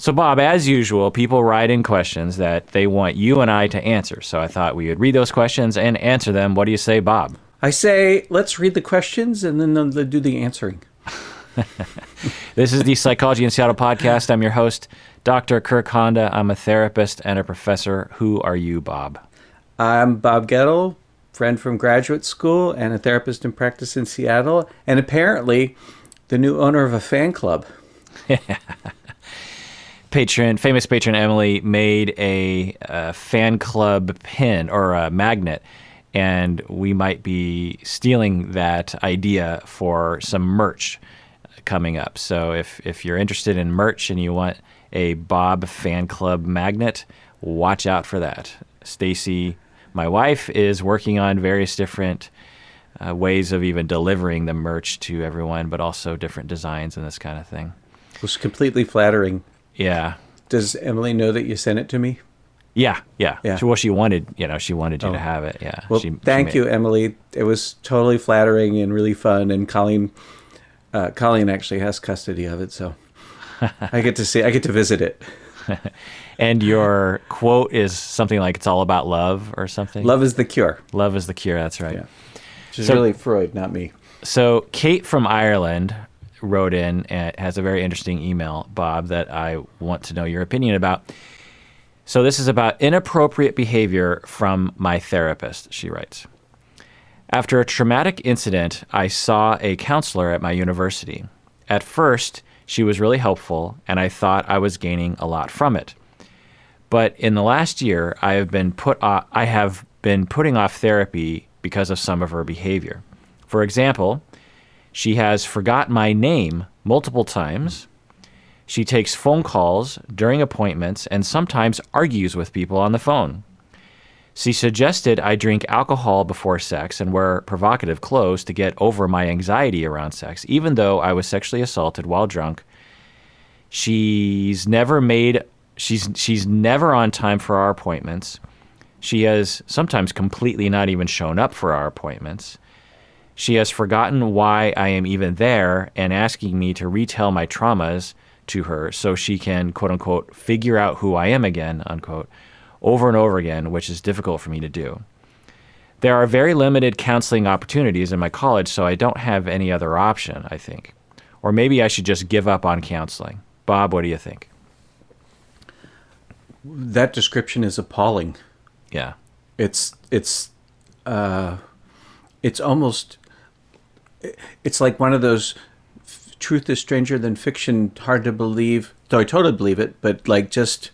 So, Bob, as usual, people write in questions that they want you and I to answer. So I thought we would read those questions and answer them. What do you say, Bob? I say, let's read the questions and then they'll do the answering. This is the Psychology in Seattle podcast. I'm your host, Dr. Kirk Honda. I'm a therapist and a professor. Who are you, Bob? I'm Bob Gettle, friend from graduate school and a therapist in practice in Seattle, and apparently the new owner of a fan club. Famous patron Emily made a fan club pin or a magnet, and we might be stealing that idea for some merch coming up. So if you're interested in merch and you want a Bob fan club magnet, watch out for that. Stacy, my wife, is working on various different ways of even delivering the merch to everyone, but also different designs and this kind of thing. It was completely flattering. Yeah. Does Emily know that you sent it to me? Yeah. Well, she wanted you to have it. Yeah. Well, thank you, Emily. It was totally flattering and really fun. And Colleen actually has custody of it, so I get to visit it. And your quote is something like, "It's all about love," or something. Love is the cure. Love is the cure. That's right. Yeah. Which is really Freud, not me. So Kate from Ireland wrote in and has a very interesting email, Bob, that I want to know your opinion about. So this is about inappropriate behavior from my therapist, she writes. After a traumatic incident, I saw a counselor at my university. At first, she was really helpful, and I thought I was gaining a lot from it. But in the last year, I have been putting off therapy because of some of her behavior. For example, she has forgotten my name multiple times. She takes phone calls during appointments and sometimes argues with people on the phone. She suggested I drink alcohol before sex and wear provocative clothes to get over my anxiety around sex, even though I was sexually assaulted while drunk. She's never on time for our appointments. She has sometimes completely not even shown up for our appointments. She has forgotten why I am even there and asking me to retell my traumas to her so she can, quote unquote, figure out who I am again, unquote, over and over again, which is difficult for me to do. There are very limited counseling opportunities in my college, so I don't have any other option, I think. Or maybe I should just give up on counseling. Bob, what do you think? That description is appalling. Yeah. It's almost, it's like one of those truth is stranger than fiction, hard to believe, though I totally believe it, but like just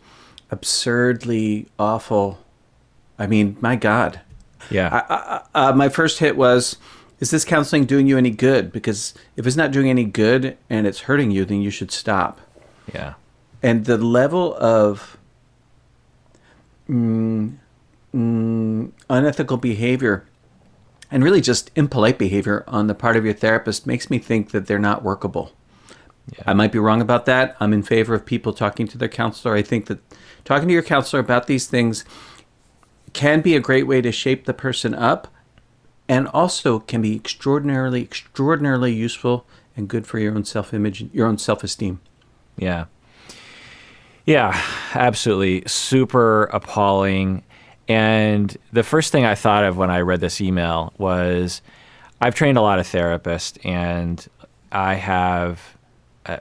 absurdly awful. I mean, my God. Yeah. My first hit was, is this counseling doing you any good? Because if it's not doing any good and it's hurting you, then you should stop. Yeah. And the level of unethical behavior and really just impolite behavior on the part of your therapist makes me think that they're not workable. Yeah. I might be wrong about that. I'm in favor of people talking to their counselor. I think that talking to your counselor about these things can be a great way to shape the person up, and also can be extraordinarily, extraordinarily useful and good for your own self-image, your own self-esteem. Yeah. Yeah, absolutely. Super appalling. And the first thing I thought of when I read this email was, I've trained a lot of therapists, and I have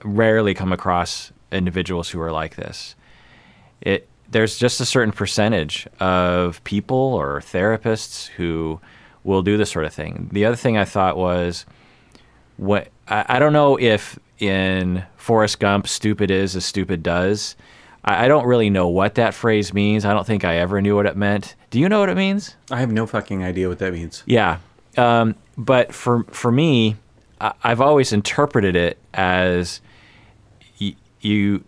rarely come across individuals who are like this. There's just a certain percentage of people or therapists who will do this sort of thing. The other thing I thought was, I don't know if in Forrest Gump, stupid is as stupid does. I don't really know what that phrase means. I don't think I ever knew what it meant. Do you know what it means? I have no fucking idea what that means. Yeah. But for me, I've always interpreted it as you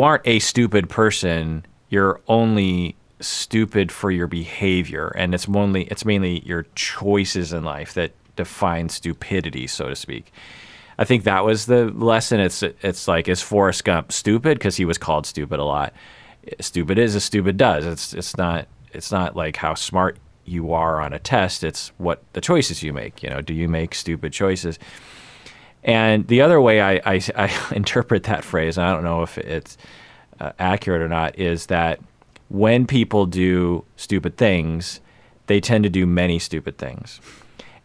aren't a stupid person. You're only stupid for your behavior. And it's mainly your choices in life that define stupidity, so to speak. I think that was the lesson. It's like, is Forrest Gump stupid? Because he was called stupid a lot. Stupid is as stupid does. It's not like how smart you are on a test. It's what the choices you make. Do you make stupid choices? And the other way I interpret that phrase, and I don't know if it's accurate or not is that when people do stupid things, they tend to do many stupid things.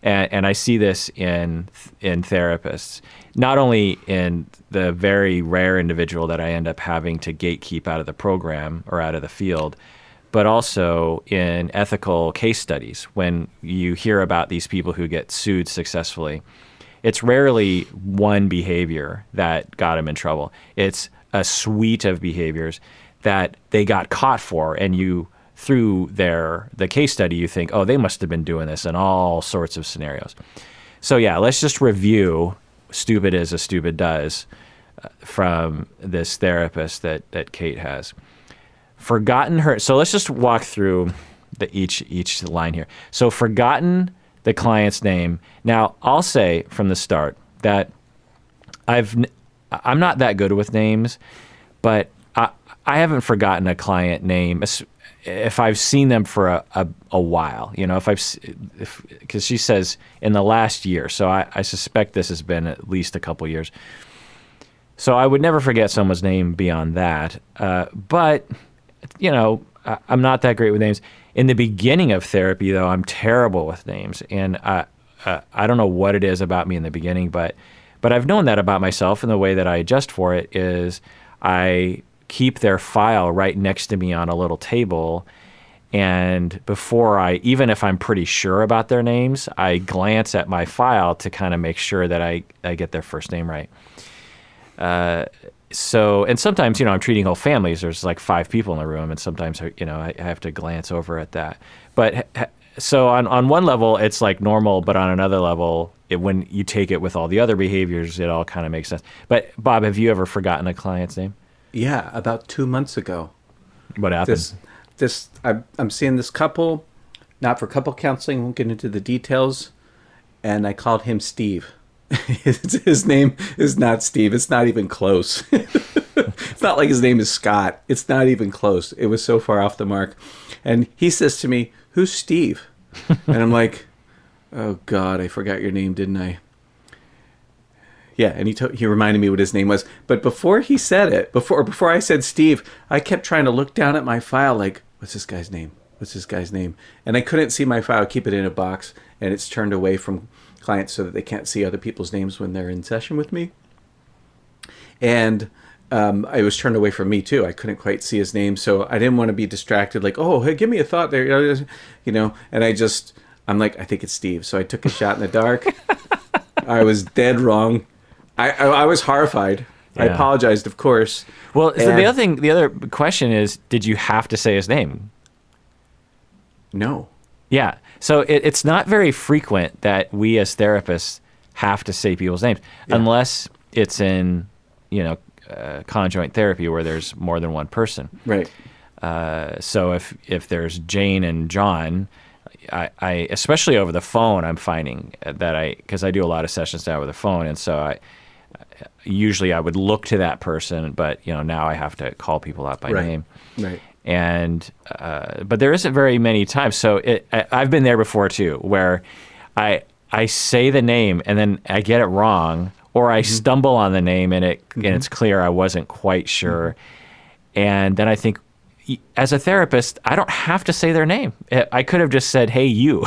And I see this in therapists, not only in the very rare individual that I end up having to gatekeep out of the program or out of the field, but also in ethical case studies. When you hear about these people who get sued successfully, it's rarely one behavior that got them in trouble. It's a suite of behaviors that they got caught for, and you, through the case study, you think, oh, they must have been doing this in all sorts of scenarios. So yeah, let's just review stupid as a stupid does from this therapist that Kate has. Forgotten her. So let's just walk through each line here. So forgotten the client's name. Now, I'll say from the start that I'm not that good with names, but I haven't forgotten a client name if I've seen them for a while. You know, because she says in the last year, so I suspect this has been at least a couple years. So I would never forget someone's name beyond that. But you know, I'm not that great with names. In the beginning of therapy, though, I'm terrible with names, and I don't know what it is about me in the beginning, but I've known that about myself, and the way that I adjust for it is I keep their file right next to me on a little table, and even if I'm pretty sure about their names, I glance at my file to kind of make sure that I get their first name right. And sometimes, I'm treating whole families. There's like 5 people in the room, and sometimes, I have to glance over at that. But so on one level, it's like normal, but on another level, when you take it with all the other behaviors, it all kind of makes sense. But Bob, have you ever forgotten a client's name? Yeah, about 2 months ago. What happened? I'm seeing this couple, not for couple counseling, won't get into the details, and I called him Steve. His name is not Steve. It's not even close. It's not like his name is Scott. It's not even close. It was so far off the mark. And he says to me, "Who's Steve?" And I'm like, "Oh God, I forgot your name, didn't I?" Yeah, and he reminded me what his name was. But before he said it, before I said Steve, I kept trying to look down at my file like, what's this guy's name? What's this guy's name? And I couldn't see my file. Keep it in a box, and it's turned away from clients so that they can't see other people's names when they're in session with me. And I was turned away from me too. I couldn't quite see his name, so I didn't want to be distracted. Like, oh, hey, give me a thought there, And I'm like, I think it's Steve. So I took a shot in the dark. I was dead wrong. I was horrified. Yeah. I apologized, of course. Well, so the other question is, did you have to say his name? No. Yeah. So it's not very frequent that we as therapists have to say people's names, unless it's in, conjoint therapy where there's more than one person. Right. So if there's Jane and John, I especially over the phone, I'm finding that because I do a lot of sessions now over the phone, and so usually I would look to that person, but now I have to call people out by name. Right. And but there isn't very many times. So I've been there before too, where I say the name and then I get it wrong, or I stumble on the name and it's clear I wasn't quite sure. And then I think, as a therapist, I don't have to say their name. I could have just said, "Hey, you,"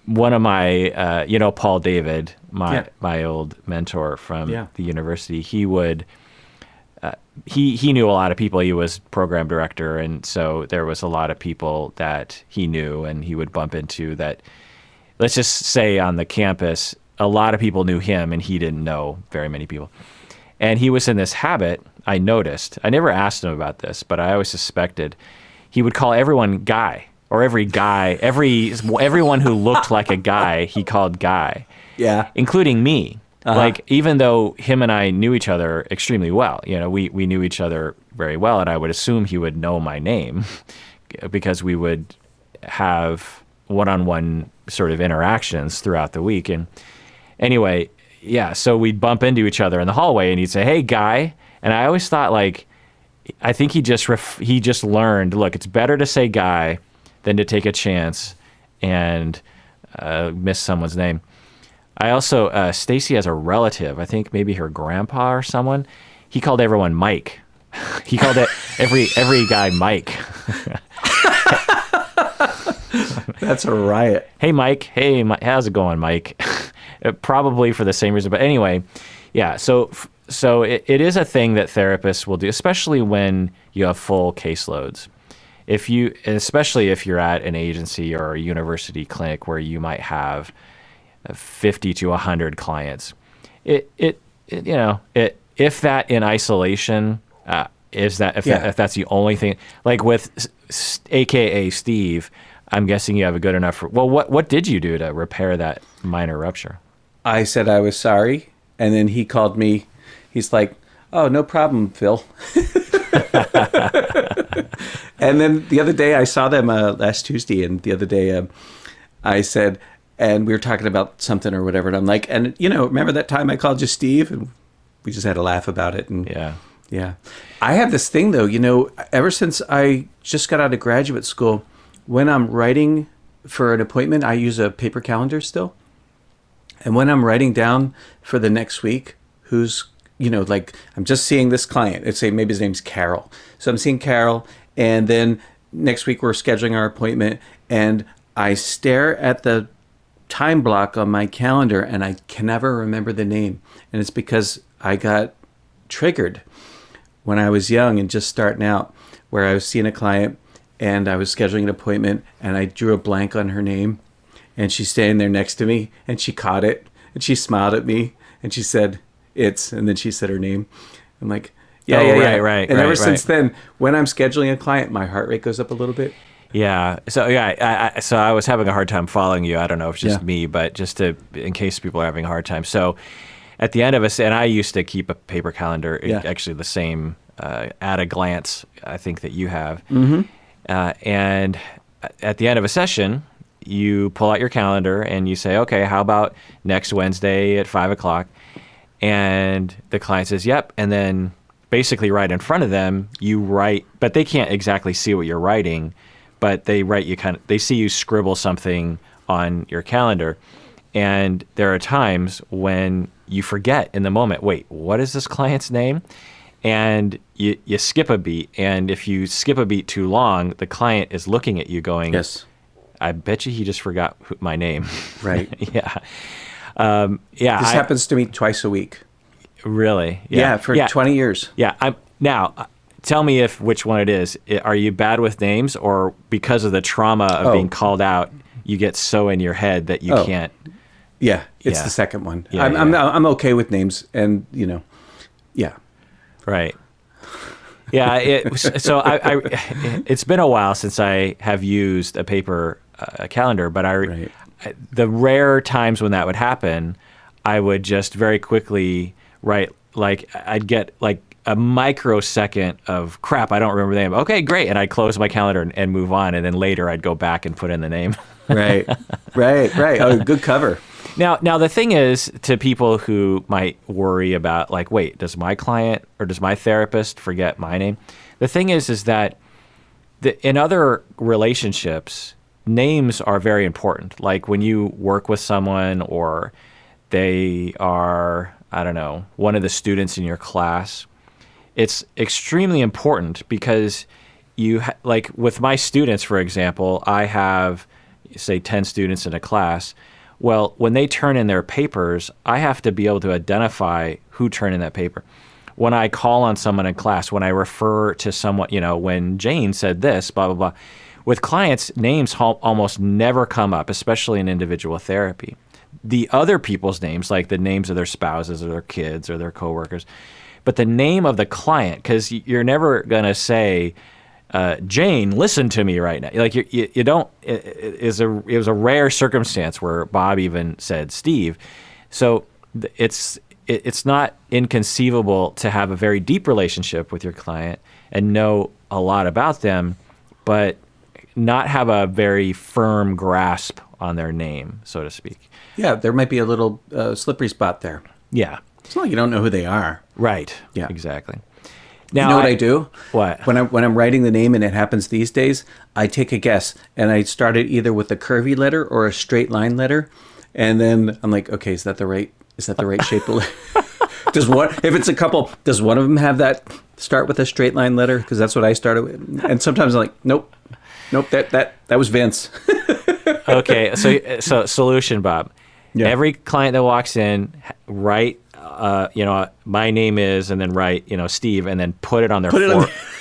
One of my, Paul David, my old mentor from the university, he would. He knew a lot of people. He was program director, and so there was a lot of people that he knew, and he would bump into that. Let's just say on the campus, a lot of people knew him, and he didn't know very many people. And he was in this habit, I noticed. I never asked him about this, but I always suspected. He would call everyone Guy, or everyone who looked like a guy, he called Guy. Yeah. Including me. Uh-huh. Like, even though him and I knew each other extremely well, we knew each other very well, and I would assume he would know my name because we would have one-on-one sort of interactions throughout the week. And anyway, so we'd bump into each other in the hallway, and he'd say, "Hey, Guy." And I always thought, I think he just learned, look, it's better to say Guy than to take a chance and miss someone's name. I also, Stacy has a relative, I think maybe her grandpa or someone. he called everyone Mike. He called it every guy Mike. That's a riot. Hey, Mike. Hey, how's it going, Mike? Probably for the same reason. But anyway, yeah. So it is a thing that therapists will do, especially when you have full caseloads. Especially if you're at an agency or a university clinic where you might have 50 to 100 clients. If that in isolation if that's the only thing, like with AKA Steve, I'm guessing you have a good enough. Well, what did you do to repair that minor rupture? I said I was sorry, and then he called me. He's like, "Oh, no problem, Phil." And then the other day, I saw them last Tuesday, and the other day, I said, and we were talking about something or whatever, and I'm like, and remember that time I called you Steve, and we just had a laugh about it, and yeah. I have this thing though, ever since I just got out of graduate school, when I'm writing for an appointment, I use a paper calendar still. And when I'm writing down for the next week, who's, like I'm just seeing this client, let's say maybe his name's Carol. So I'm seeing Carol, and then next week we're scheduling our appointment, and I stare at the time block on my calendar and I can never remember the name. And it's because I got triggered when I was young and just starting out, where I was seeing a client and I was scheduling an appointment and I drew a blank on her name, and she's standing there next to me and she caught it and she smiled at me and she said, and then she said her name. I'm like, right. And ever since then, when I'm scheduling a client, my heart rate goes up a little bit. Yeah. So I was having a hard time following you. I don't know if it's just me, but just in case people are having a hard time. So at the end of and I used to keep a paper calendar, actually the same at a glance, I think that you have. Mm-hmm. And at the end of a session, you pull out your calendar and you say, okay, how about next Wednesday at 5:00? And the client says, yep. And then basically right in front of them, you write, but they can't exactly see what you're writing, but they write they see you scribble something on your calendar. And there are times when you forget in the moment, wait, what is this client's name? And you skip a beat. And if you skip a beat too long, the client is looking at you going, yes, I bet you he just forgot my name. Right. Yeah. This happens to me twice a week. Really? Yeah, for 20 years. Yeah. Now, tell me which one it is. Are you bad with names, or because of the trauma of being called out, you get so in your head that you can't? Yeah, it's the second one. Yeah, I'm okay with names, and yeah. Right. Yeah. It's been a while since I have used a paper calendar, but the rare times when that would happen, I would just very quickly write, like I'd get like a microsecond of crap, I don't remember the name. Okay, great. And I'd close my calendar and move on. And then later I'd go back and put in the name. Right. Oh, good cover. Now the thing is, to people who might worry about, like, wait, does my client or does my therapist forget my name? The thing is that in other relationships, names are very important. Like when you work with someone, or they are, I don't know, one of the students in your class, it's extremely important because like with my students, for example, I have, say, 10 students in a class. Well, when they turn in their papers, I have to be able to identify who turned in that paper. When I call on someone in class, when I refer to someone, when Jane said this, blah, blah, blah. With clients, names almost never come up, especially in individual therapy. The other people's names, like the names of their spouses or their kids or their coworkers, but the name of the client, because you're never going to say, Jane, listen to me right now. Like you don't. It was a rare circumstance where Bob even said Steve. So it's not inconceivable to have a very deep relationship with your client and know a lot about them, but not have a very firm grasp on their name, so to speak. Yeah, there might be a little slippery spot there. Yeah. It's not like you don't know who they are. Right. Yeah. Exactly. Now, you know what I do? What? When I'm writing the name, and it happens these days, I take a guess, and I start it either with a curvy letter or a straight line letter, and then I'm like, okay, is that the right shape of letter? If it's a couple, does one of them have that start with a straight line letter? Because that's what I started with. And sometimes I'm like, nope, that was Vince. Okay, so solution, Bob. Yeah. Every client that walks in, write, my name is, and then write, Steve, and then put it on their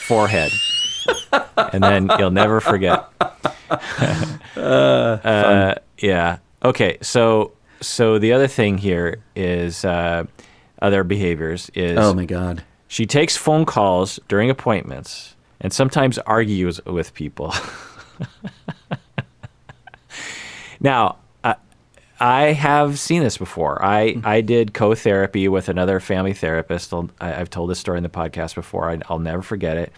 forehead, and then you'll never forget. Yeah. Okay. So the other thing here is other behaviors is. Oh my God. She takes phone calls during appointments and sometimes argues with people. Now, I have seen this before. I did co-therapy with another family therapist. I've told this story in the podcast before. I'll never forget it.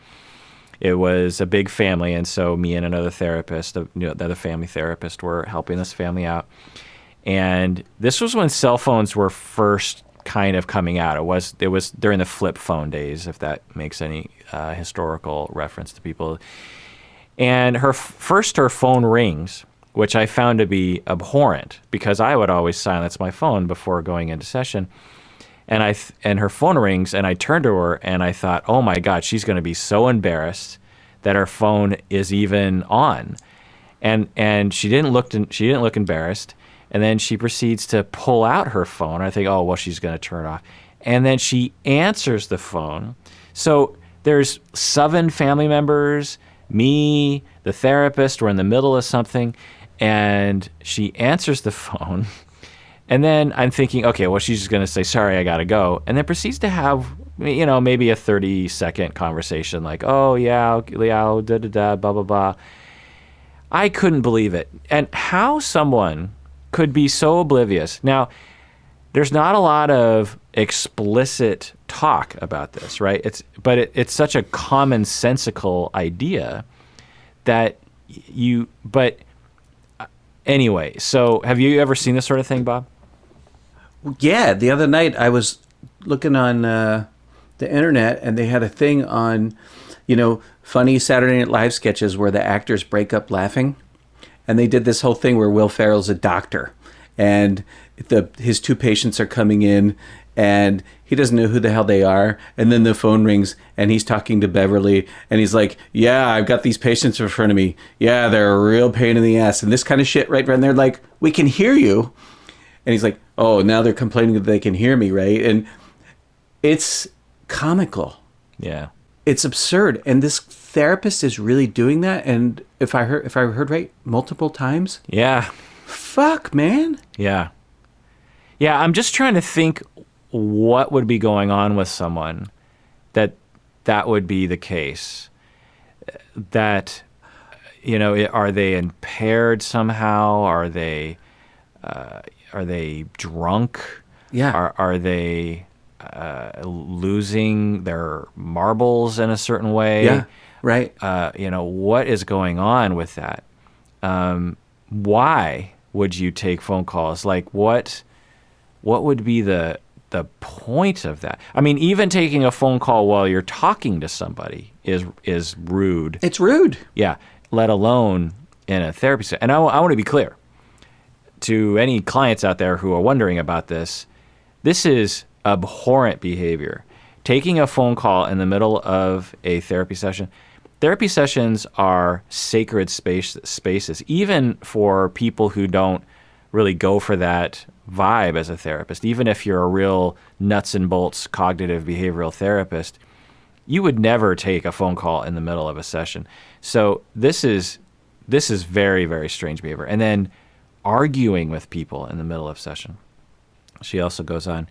It was a big family, and so me and another therapist, the other family therapist, were helping this family out. And this was when cell phones were first kind of coming out. It was during the flip phone days, if that makes any historical reference to people. And her phone rings, which I found to be abhorrent because I would always silence my phone before going into session. And her phone rings, and I turned to her and I thought, oh my God, she's going to be so embarrassed that her phone is even on. And she didn't look embarrassed. And then she proceeds to pull out her phone. I think, oh, well, she's going to turn it off. And then she answers the phone. So there's 7 family members, me, the therapist, we're in the middle of something, and she answers the phone. And then I'm thinking, okay, well, she's just going to say, sorry, I got to go. And then proceeds to have, maybe a 30-second conversation like, oh, yeah, da-da-da, blah, blah, blah. I couldn't believe it. And how someone could be so oblivious. Now, there's not a lot of explicit talk about this, right? It's such a commonsensical idea that but anyway, so have you ever seen this sort of thing, Bob? Yeah, the other night I was looking on the internet, and they had a thing on, funny Saturday Night Live sketches where the actors break up laughing. And they did this whole thing where Will Ferrell's a doctor, and his 2 patients are coming in, and he doesn't know who the hell they are. And then the phone rings, and he's talking to Beverly, and he's like, yeah, I've got these patients in front of me. Yeah, they're a real pain in the ass. And this kind of shit, right? And they're like, we can hear you. And he's like, oh, now they're complaining that they can hear me, right? And it's comical. Yeah. It's absurd. And this therapist is really doing that. And if I heard right, multiple times. Yeah. Fuck, man. Yeah. Yeah, I'm just trying to think what would be going on with someone that would be the case. That, are they impaired somehow? Are they drunk? Yeah. Are they losing their marbles in a certain way? Yeah, right. What is going on with that? Why would you take phone calls? Like, what would be the point of that? I mean, even taking a phone call while you're talking to somebody is rude. It's rude. Yeah, let alone in a therapy setting. And I want to be clear to any clients out there who are wondering about this. This is abhorrent behavior. Taking a phone call in the middle of a therapy session. Therapy sessions are sacred spaces, even for people who don't really go for that vibe as a therapist. Even if you're a real nuts and bolts cognitive behavioral therapist, you would never take a phone call in the middle of a session. So this is very, very strange behavior. And then arguing with people in the middle of session. She also goes on.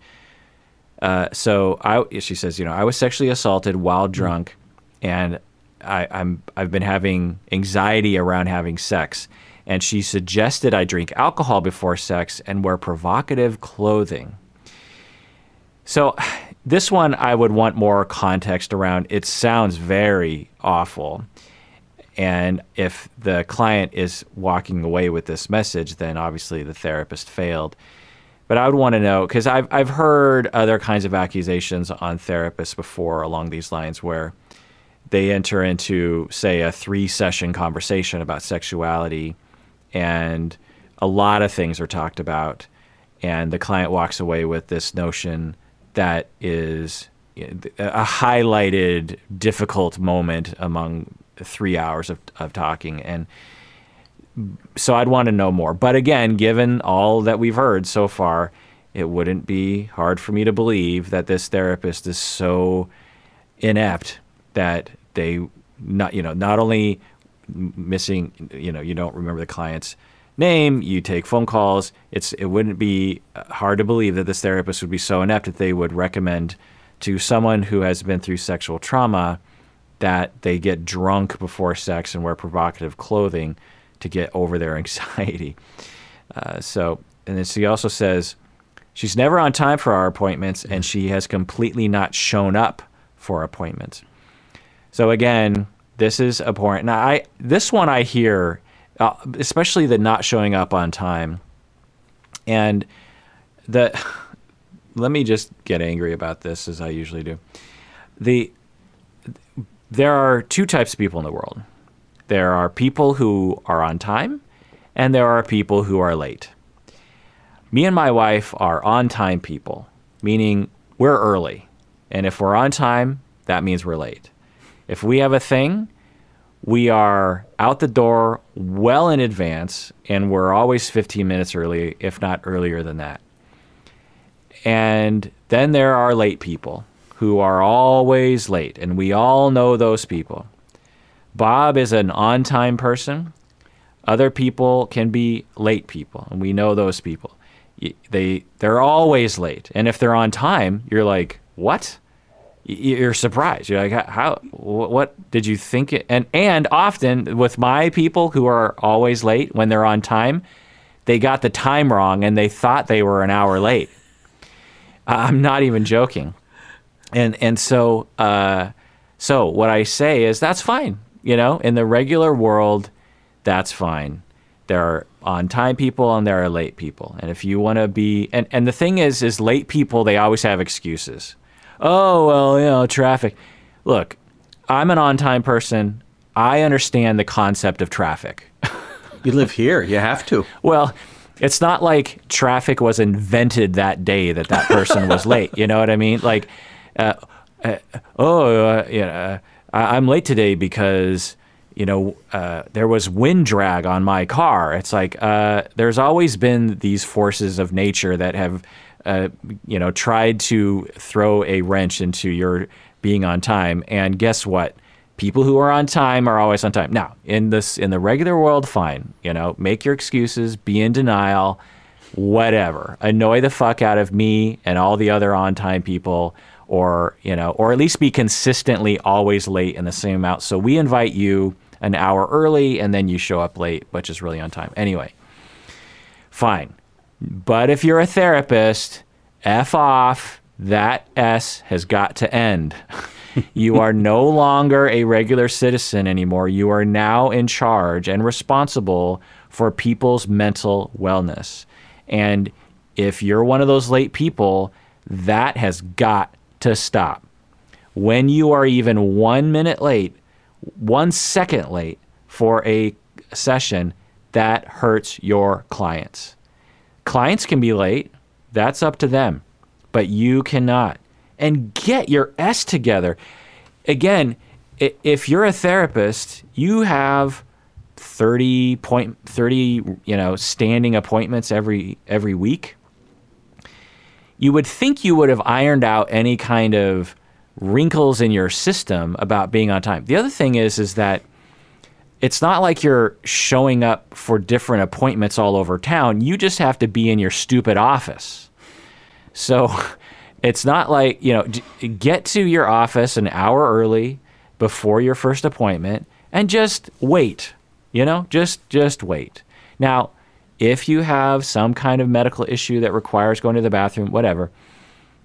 She says, I was sexually assaulted while drunk, and I've been having anxiety around having sex. And she suggested I drink alcohol before sex and wear provocative clothing. So this one I would want more context around. It sounds very awful. And if the client is walking away with this message, then obviously the therapist failed. But I would want to know, because I've heard other kinds of accusations on therapists before along these lines where they enter into, say, a 3-session conversation about sexuality, and a lot of things are talked about, and the client walks away with this notion that is a highlighted difficult moment among 3 hours of talking. And so I'd want to know more. But again, given all that we've heard so far, it wouldn't be hard for me to believe that this therapist is so inept that they not only missing, you don't remember the client's name, you take phone calls. It wouldn't be hard to believe that this therapist would be so inept that they would recommend to someone who has been through sexual trauma that they get drunk before sex and wear provocative clothing to get over their anxiety. And then she also says she's never on time for our appointments, and she has completely not shown up for appointments. So again, this is abhorrent. Now, this one I hear, especially the not showing up on time, and let me just get angry about this, as I usually do. There are two types of people in the world. There are people who are on time, and there are people who are late. Me and my wife are on-time people, meaning we're early. And if we're on time, that means we're late. If we have a thing, we are out the door well in advance, and we're always 15 minutes early, if not earlier than that. And then there are late people who are always late, and we all know those people. Bob is an on-time person. Other people can be late people, and we know those people. They're always late, and if they're on time, you're like, what? You're surprised. You're like, how? What did you think? And often with my people who are always late, when they're on time, they got the time wrong, and they thought they were an hour late. I'm not even joking. And so what I say is that's fine. In the regular world, that's fine. There are on-time people and there are late people. And if you want to be, and the thing is late people, they always have excuses. Oh, well, traffic. Look, I'm an on-time person. I understand the concept of traffic. You live here. You have to. Well, it's not like traffic was invented that day that person was late. You know what I mean? Like, I'm late today because, there was wind drag on my car. It's like there's always been these forces of nature that have, tried to throw a wrench into your being on time. And guess what? People who are on time are always on time. Now, in the regular world, fine. Make your excuses, be in denial, whatever. Annoy the fuck out of me and all the other on-time people, or at least be consistently always late in the same amount. So we invite you an hour early, and then you show up late, but just really on time. Anyway, fine. But if you're a therapist, F off. That S has got to end. You are no longer a regular citizen anymore. You are now in charge and responsible for people's mental wellness. And if you're one of those late people, that has got to stop. When you are even 1 minute late, 1 second late for a session, that hurts your clients. Clients can be late. That's up to them. But you cannot. And get your S together. Again, if you're a therapist, you have 30 standing appointments every week. You would think you would have ironed out any kind of wrinkles in your system about being on time. The other thing is that it's not like you're showing up for different appointments all over town. You just have to be in your stupid office. So it's not like, get to your office an hour early before your first appointment and just wait, just wait. Now, if you have some kind of medical issue that requires going to the bathroom, whatever,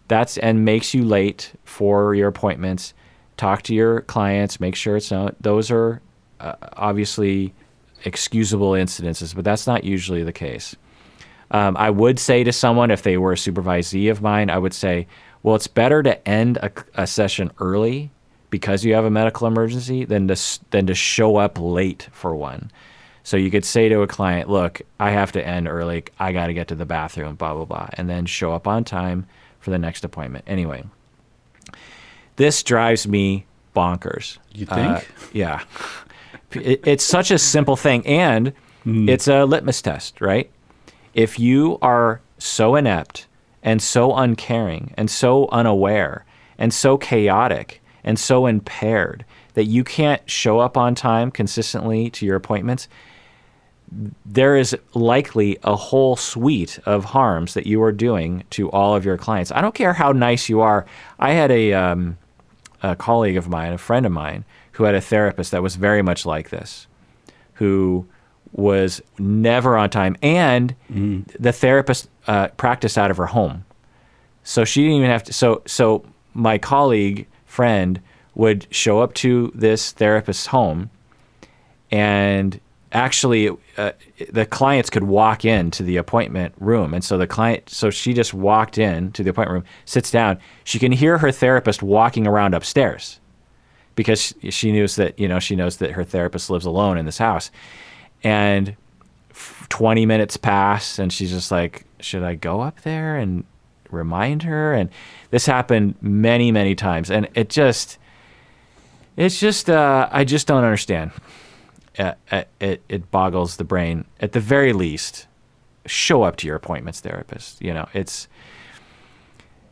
and makes you late for your appointments, talk to your clients, make sure those are obviously excusable incidences, but that's not usually the case. I would say to someone, if they were a supervisee of mine, I would say, well, it's better to end a session early because you have a medical emergency than to show up late for one. So you could say to a client, look, I have to end early. I got to get to the bathroom, blah, blah, blah, and then show up on time for the next appointment. Anyway, this drives me bonkers. You think? Yeah. It's such a simple thing, and it's a litmus test, right? If you are so inept and so uncaring and so unaware and so chaotic and so impaired that you can't show up on time consistently to your appointments, there is likely a whole suite of harms that you are doing to all of your clients. I don't care how nice you are. I had a colleague of mine, a friend of mine, who had a therapist that was very much like this, who was never on time. And the therapist practiced out of her home. So she didn't even have to. So my colleague, friend, would show up to this therapist's home, and actually the clients could walk into the appointment room. And so she just walked in to the appointment room, sits down. She can hear her therapist walking around upstairs because she knows that, she knows that her therapist lives alone in this house. And 20 minutes pass, and she's just like, should I go up there and remind her? And this happened many, many times. And I just don't understand. It boggles the brain. At the very least, show up to your appointments, therapist.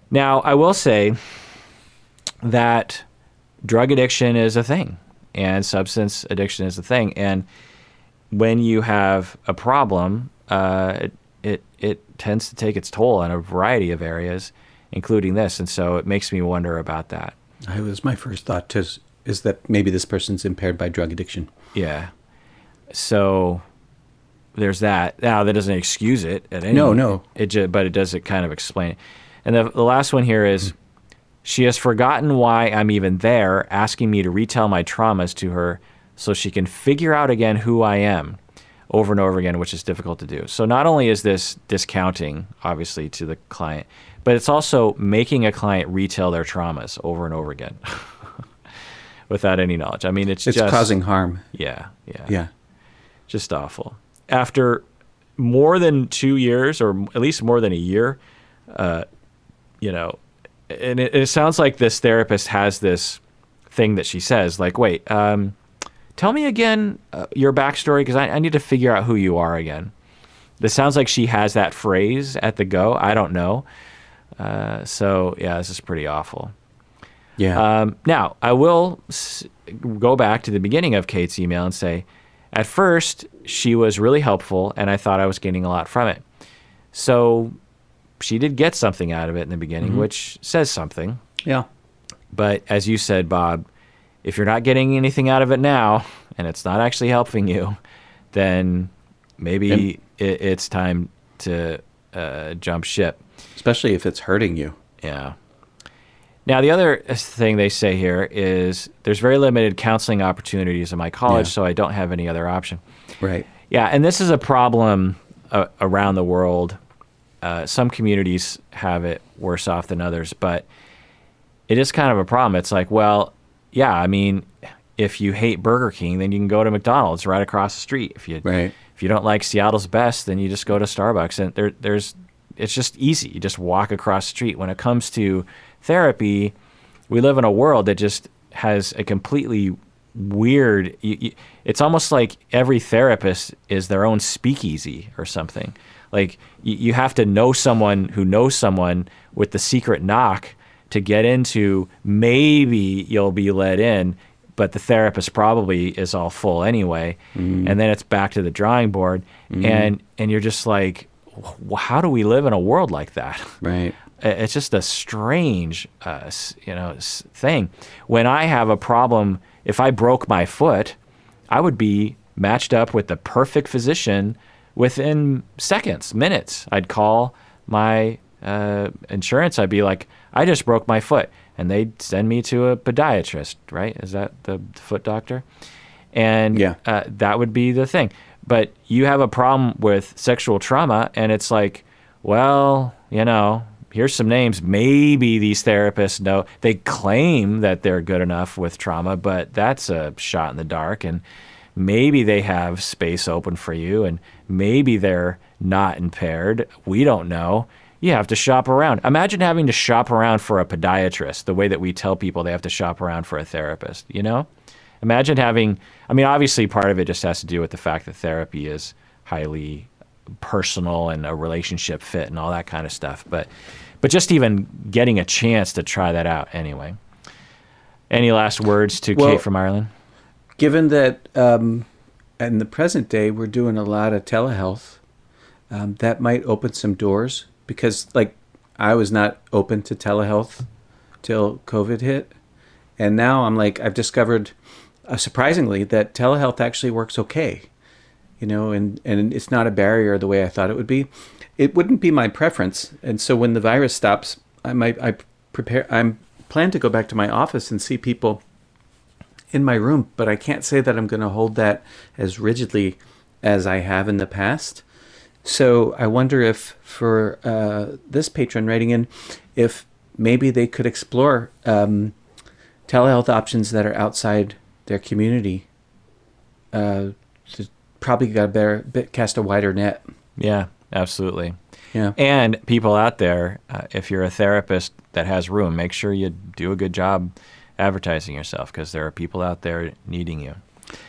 Now, I will say that drug addiction is a thing, and substance addiction is a thing. And when you have a problem, it tends to take its toll on a variety of areas, including this. And so it makes me wonder about that. My first thought is that maybe this person's impaired by drug addiction. Yeah. So there's that. Now, that doesn't excuse it at any. No. But it does kind of explain it. And the last one here is, she has forgotten why I'm even there, asking me to retell my traumas to her so she can figure out again who I am over and over again, which is difficult to do. So not only is this discounting, obviously, to the client, but it's also making a client retell their traumas over and over again without any knowledge. I mean, it's just causing harm. Yeah. Just awful. After more than 2 years, or at least more than a year, and it sounds like this therapist has this thing that she says, like, wait, tell me again your backstory, because I need to figure out who you are again. This sounds like she has that phrase at the go. I don't know. So, yeah, this is pretty awful. Yeah. Now, I will go back to the beginning of Kate's email and say, at first, she was really helpful, and I thought I was gaining a lot from it. So she did get something out of it in the beginning, which says something. Yeah. But as you said, Bob, if you're not getting anything out of it now, and it's not actually helping you, then maybe it's time to jump ship. Especially if it's hurting you. Yeah. Now, the other thing they say here is there's very limited counseling opportunities in my college, so I don't have any other option. Right. Yeah, and this is a problem around the world. Some communities have it worse off than others, but it is kind of a problem. It's like, well, yeah, I mean, if you hate Burger King, then you can go to McDonald's right across the street. If you don't like Seattle's Best, then you just go to Starbucks. And it's just easy. You just walk across the street. When it comes to therapy, we live in a world that just has a completely weird. It's almost like every therapist is their own speakeasy or something. Like you have to know someone who knows someone with the secret knock to get into. Maybe you'll be let in, but the therapist probably is all full anyway. And then it's back to the drawing board. And you're just like, how do we live in a world like that? Right. It's just a strange, thing. When I have a problem, if I broke my foot, I would be matched up with the perfect physician within seconds, minutes. I'd call my insurance. I'd be like, I just broke my foot. And they'd send me to a podiatrist, right? Is that the foot doctor? And that would be the thing. But you have a problem with sexual trauma, and it's like, well, here's some names. Maybe these therapists know. They claim that they're good enough with trauma, but that's a shot in the dark. And maybe they have space open for you, and maybe they're not impaired. We don't know. You have to shop around. Imagine having to shop around for a podiatrist the way that we tell people they have to shop around for a therapist, you know? Imagine having, I mean, obviously part of it just has to do with the fact that therapy is highly personal and a relationship fit and all that kind of stuff. But just even getting a chance to try that out anyway. Any last words to Kate from Ireland? Given that in the present day we're doing a lot of telehealth, that might open some doors. Because, like, I was not open to telehealth till COVID hit. And now I'm like, I've discovered, surprisingly, that telehealth actually works okay. You know, and it's not a barrier the way I thought it would be. It wouldn't be my preference. And so when the virus stops, I'm plan to go back to my office and see people in my room. But I can't say that I'm going to hold that as rigidly as I have in the past. So I wonder if for this patron writing in, if maybe they could explore telehealth options that are outside their community. Probably got to cast a wider net. Yeah, absolutely. Yeah. And people out there, if you're a therapist that has room, make sure you do a good job advertising yourself, because there are people out there needing you.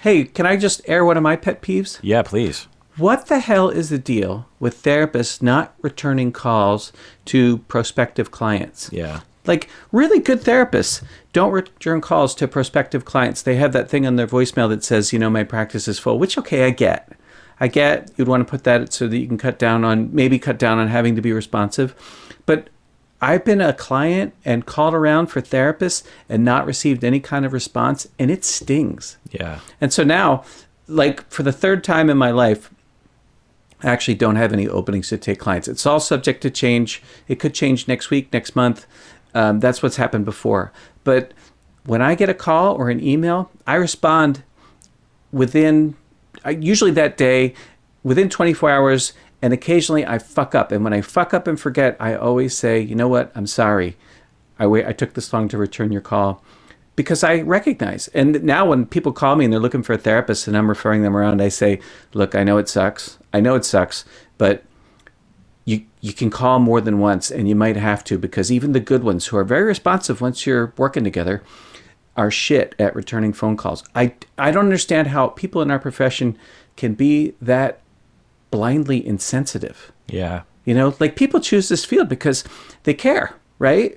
Hey, can I just air one of my pet peeves? Yeah, please. What the hell is the deal with therapists not returning calls to prospective clients? Yeah. Like, really good therapists don't return calls to prospective clients. They have that thing on their voicemail that says, my practice is full, which, okay, I get. You'd want to put that so that you can cut down on having to be responsive. But I've been a client and called around for therapists and not received any kind of response, and it stings. Yeah. And so now, like, for the third time in my life, I actually don't have any openings to take clients. It's all subject to change. It could change next week, next month. That's what's happened before. But when I get a call or an email, I respond usually that day, within 24 hours, and occasionally I fuck up. And when I fuck up and forget, I always say, you know what, I'm sorry. I took this long to return your call. Because I recognize. And now when people call me and they're looking for a therapist and I'm referring them around, I say, look, I know it sucks, but you can call more than once, and you might have to, because even the good ones who are very responsive once you're working together are shit at returning phone calls. I don't understand how people in our profession can be that blindly insensitive. Yeah. Like, people choose this field because they care, right?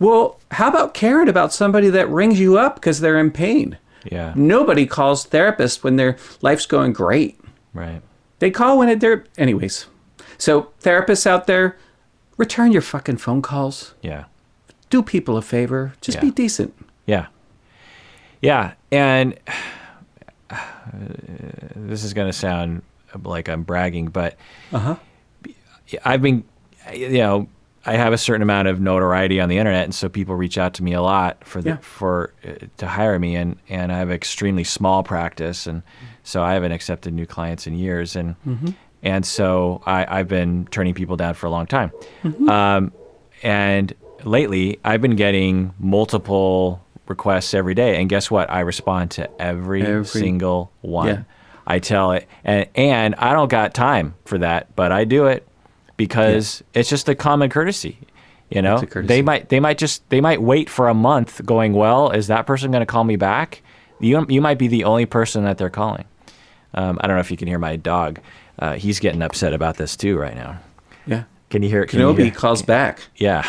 Well, how about caring about somebody that rings you up because they're in pain? Yeah. Nobody calls therapists when their life's going great. Right. They call when they're... Anyways. So, therapists out there, return your fucking phone calls. Yeah. Do people a favor. Just be decent. Yeah. Yeah. And this is going to sound like I'm bragging, but I've been, I have a certain amount of notoriety on the internet, and so people reach out to me a lot to hire me, and I have an extremely small practice, and so I haven't accepted new clients in years, and so I've been turning people down for a long time, and lately I've been getting multiple requests every day, and guess what? I respond to every single one. Yeah. I tell it, and I don't got time for that, but I do it. Because it's just a common courtesy, It's a courtesy. They might wait for a month, going, well, is that person going to call me back? You might be the only person that they're calling. I don't know if you can hear my dog. He's getting upset about this too right now. Yeah. Can you hear it? Kenobi calls back. Yeah.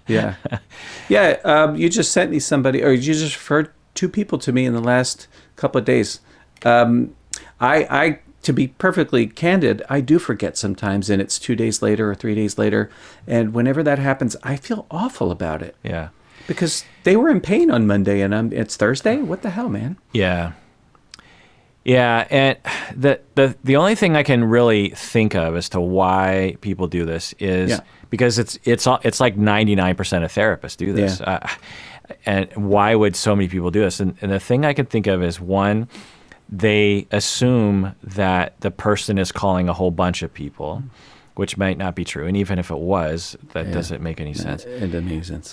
Yeah. Yeah. You just sent me somebody, or you just referred two people to me in the last couple of days. To be perfectly candid, I do forget sometimes, and it's 2 days later or 3 days later. And whenever that happens, I feel awful about it. Yeah. Because they were in pain on Monday, and it's Thursday? What the hell, man? Yeah. Yeah, and the only thing I can really think of as to why people do this is because it's like 99% of therapists do this. Yeah. And why would so many people do this? And the thing I can think of is, one, they assume that the person is calling a whole bunch of people, which might not be true. And even if it was, that doesn't make any sense. It doesn't make sense.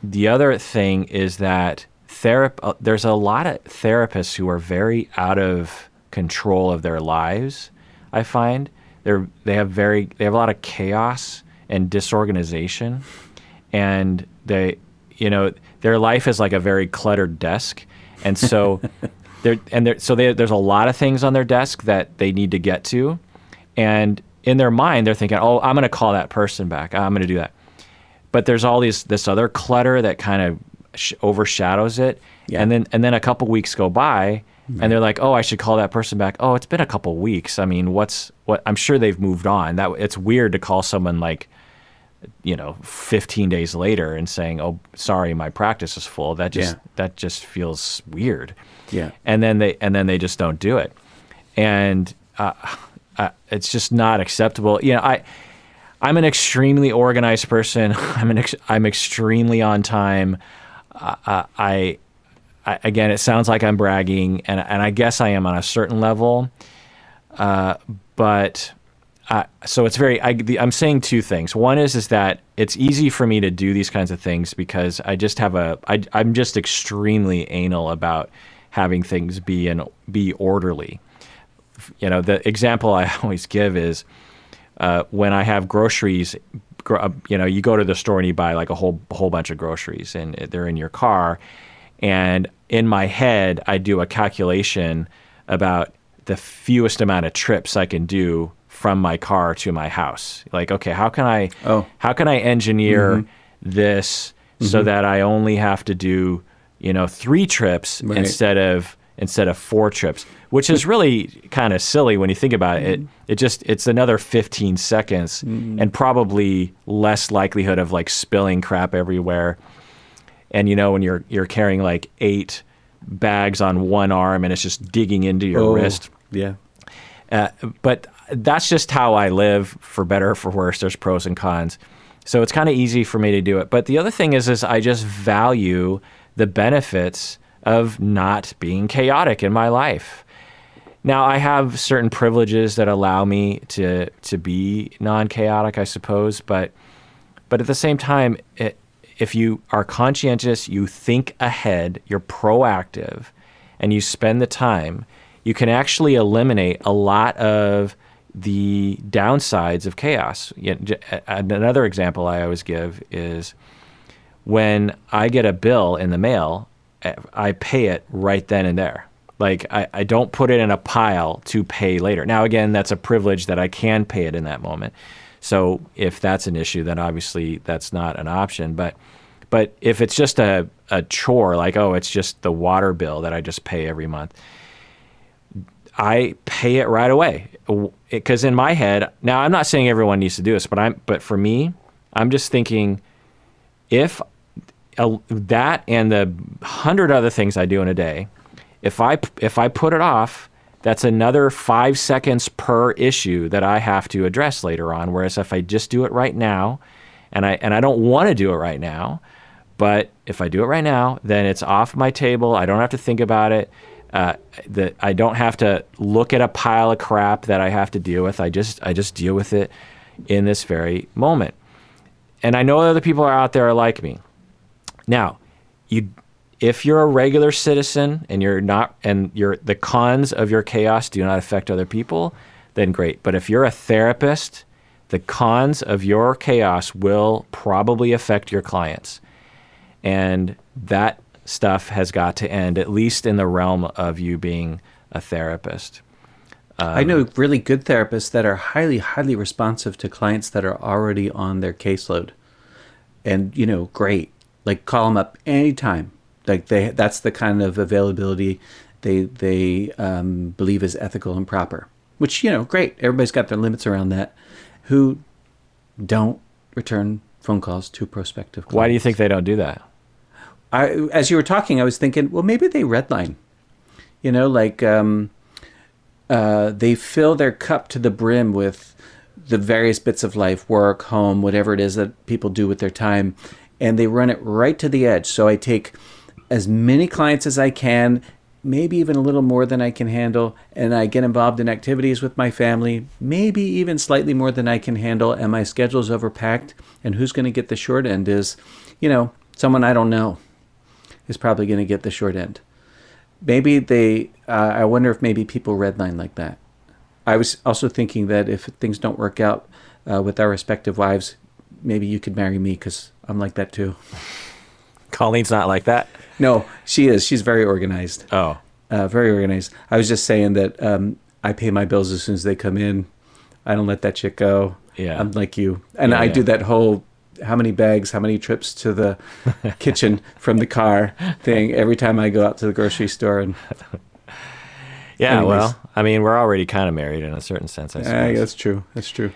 The other thing is that there's a lot of therapists who are very out of control of their lives, I find. they have a lot of chaos and disorganization, and their life is like a very cluttered desk, and so there's a lot of things on their desk that they need to get to, and in their mind they're thinking, oh, I'm going to call that person back, I'm going to do that, but there's all this other clutter that kind of overshadows it, and then a couple weeks go by, and they're like, oh, I should call that person back. Oh, it's been a couple weeks. I mean, what? I'm sure they've moved on. That it's weird to call someone like, 15 days later and saying, oh, sorry, my practice is full. That just feels weird. Yeah. And then they just don't do it, and it's just not acceptable. I'm an extremely organized person. I'm extremely on time. Again, it sounds like I'm bragging, and I guess I am on a certain level. But so it's I'm saying two things. One is that it's easy for me to do these kinds of things because I just I'm just extremely anal about having things be orderly. The example I always give is when I have groceries. You go to the store and you buy like a whole bunch of groceries, and they're in your car. And in my head, I do a calculation about the fewest amount of trips I can do from my car to my house. Like, okay, how can I engineer this so that I only have to do 3 trips instead of 4 trips, which is really kind of silly when you think about it. It's another 15 seconds and probably less likelihood of like spilling crap everywhere. And when you're carrying like 8 bags on one arm and it's just digging into your wrist. Yeah. But that's just how I live, for better or for worse. There's pros and cons. So it's kind of easy for me to do it. But the other thing is I just value the benefits of not being chaotic in my life. Now, I have certain privileges that allow me to be non-chaotic, I suppose. But at the same time, if you are conscientious, you think ahead, you're proactive, and you spend the time, you can actually eliminate a lot of the downsides of chaos. Another example I always give is when I get a bill in the mail, I pay it right then and there. Like, I don't put it in a pile to pay later. Now, again, that's a privilege that I can pay it in that moment. So if that's an issue, then obviously that's not an option. But if it's just a chore, like, oh, it's just the water bill that I just pay every month, I pay it right away. Because in my head, now I'm not saying everyone needs to do this, but for me, I'm just thinking, if that and the 100 other things I do in a day, if I put it off, that's another 5 seconds per issue that I have to address later on. Whereas if I just do it right now, and I don't want to do it right now, but if I do it right now, then it's off my table. I don't have to think about it. I don't have to look at a pile of crap that I have to deal with. I just deal with it in this very moment. And I know other people are out there are like me. Now, if you're a regular citizen and the cons of your chaos do not affect other people, then great. But if you're a therapist, the cons of your chaos will probably affect your clients. And that stuff has got to end, at least in the realm of you being a therapist. I know really good therapists that are highly, highly responsive to clients that are already on their caseload. And, great. Like, call them up anytime. Like, that's the kind of availability they believe is ethical and proper. Which, great. Everybody's got their limits around that. Who don't return phone calls to prospective clients. Why do you think they don't do that? As you were talking, I was thinking, well, maybe they redline. They fill their cup to the brim with the various bits of life, work, home, whatever it is that people do with their time, and they run it right to the edge. So I take as many clients as I can, maybe even a little more than I can handle, and I get involved in activities with my family, maybe even slightly more than I can handle, and my schedule's overpacked, and who's going to get the short end is, someone I don't know is probably going to get the short end. Maybe I wonder if maybe people redline like that. I was also thinking that if things don't work out with our respective wives, maybe you could marry me because I'm like that too. Colleen's not like that? No, she is. She's very organized. Oh. Very organized. I was just saying that I pay my bills as soon as they come in. I don't let that shit go. Yeah. I'm like you. And Yeah, I yeah. do that whole how many bags, how many trips to the kitchen from the car thing every time I go out to the grocery store. And Yeah, Anyways. well, I mean, we're already kind of married in a certain sense, I suppose. that's true. That's true.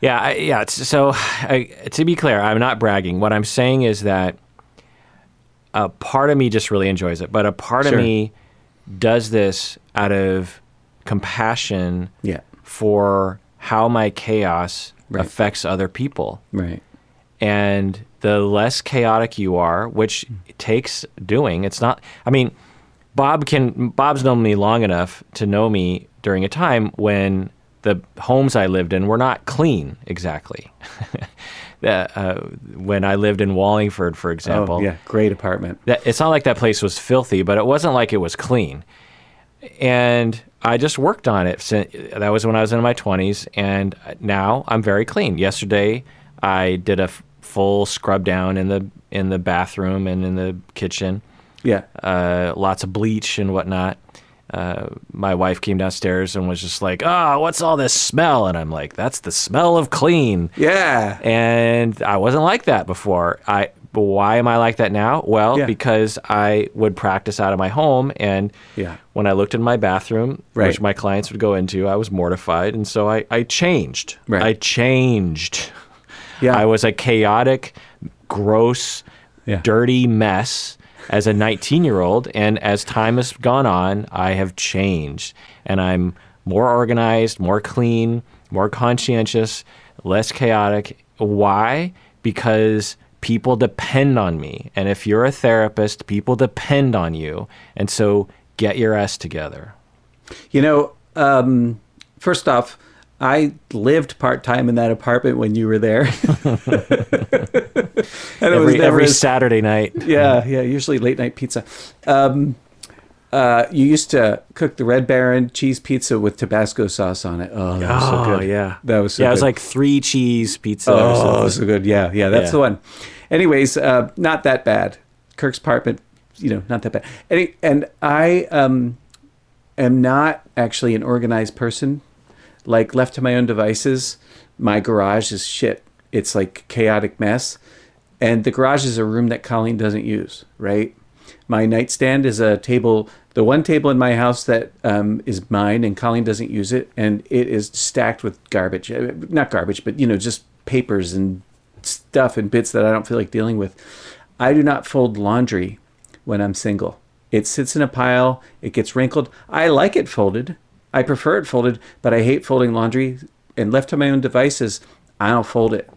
Yeah, to be clear, I'm not bragging. What I'm saying is that a part of me just really enjoys it, but a part of Sure. me does this out of compassion Yeah. for how my chaos Right. affects other people. Right. And the less chaotic you are, which takes doing, it's not, I mean, Bob's known me long enough to know me during a time when the homes I lived in were not clean exactly. When I lived in Wallingford, for example, Oh, yeah. Great apartment. it's not like that place was filthy, but it wasn't like it was clean. And I just worked on it. That was when I was in my 20s, and now I'm very clean. Yesterday, I did a full scrub down in the bathroom and in the kitchen. Yeah. Lots of bleach and whatnot. My wife came downstairs and was just like, "Oh, what's all this smell?" And I'm like, "That's the smell of clean." Yeah. And I wasn't like that before. But why am I like that now? Well, Yeah. because I would practice out of my home, and Yeah. when I looked in my bathroom, Right. which my clients would go into, I was mortified, and so I changed. Right. I changed. Yeah. I was a chaotic, gross, Yeah. dirty mess as a 19-year-old, and as time has gone on, I have changed, and I'm more organized, more clean, more conscientious, less chaotic. Why? Because people depend on me, and if you're a therapist, people depend on you, and so get your ass together. You know, first off, I lived part-time in that apartment when you were there. And it was never Every as- Saturday night. Yeah, usually late night pizza. You used to cook the Red Baron cheese pizza with Tabasco sauce on it. Oh, that was so good. Yeah. That was so yeah, it was good. like 3 cheese pizza or Oh, something. so good. Yeah, that's Yeah. the one. Anyways, not that bad. Kirk's apartment, not that bad. And I am not actually an organized person. Like, left to my own devices, my garage is shit. It's like chaotic mess. And the garage is a room that Colleen doesn't use, right? My nightstand is a table, the one table in my house that is mine, and Colleen doesn't use it. And it is stacked with garbage. Not garbage, but, just papers and stuff and bits that I don't feel like dealing with. I do not fold laundry when I'm single. It sits in a pile. It gets wrinkled. I like it folded. I prefer it folded, but I hate folding laundry. And left to my own devices, I don't fold it.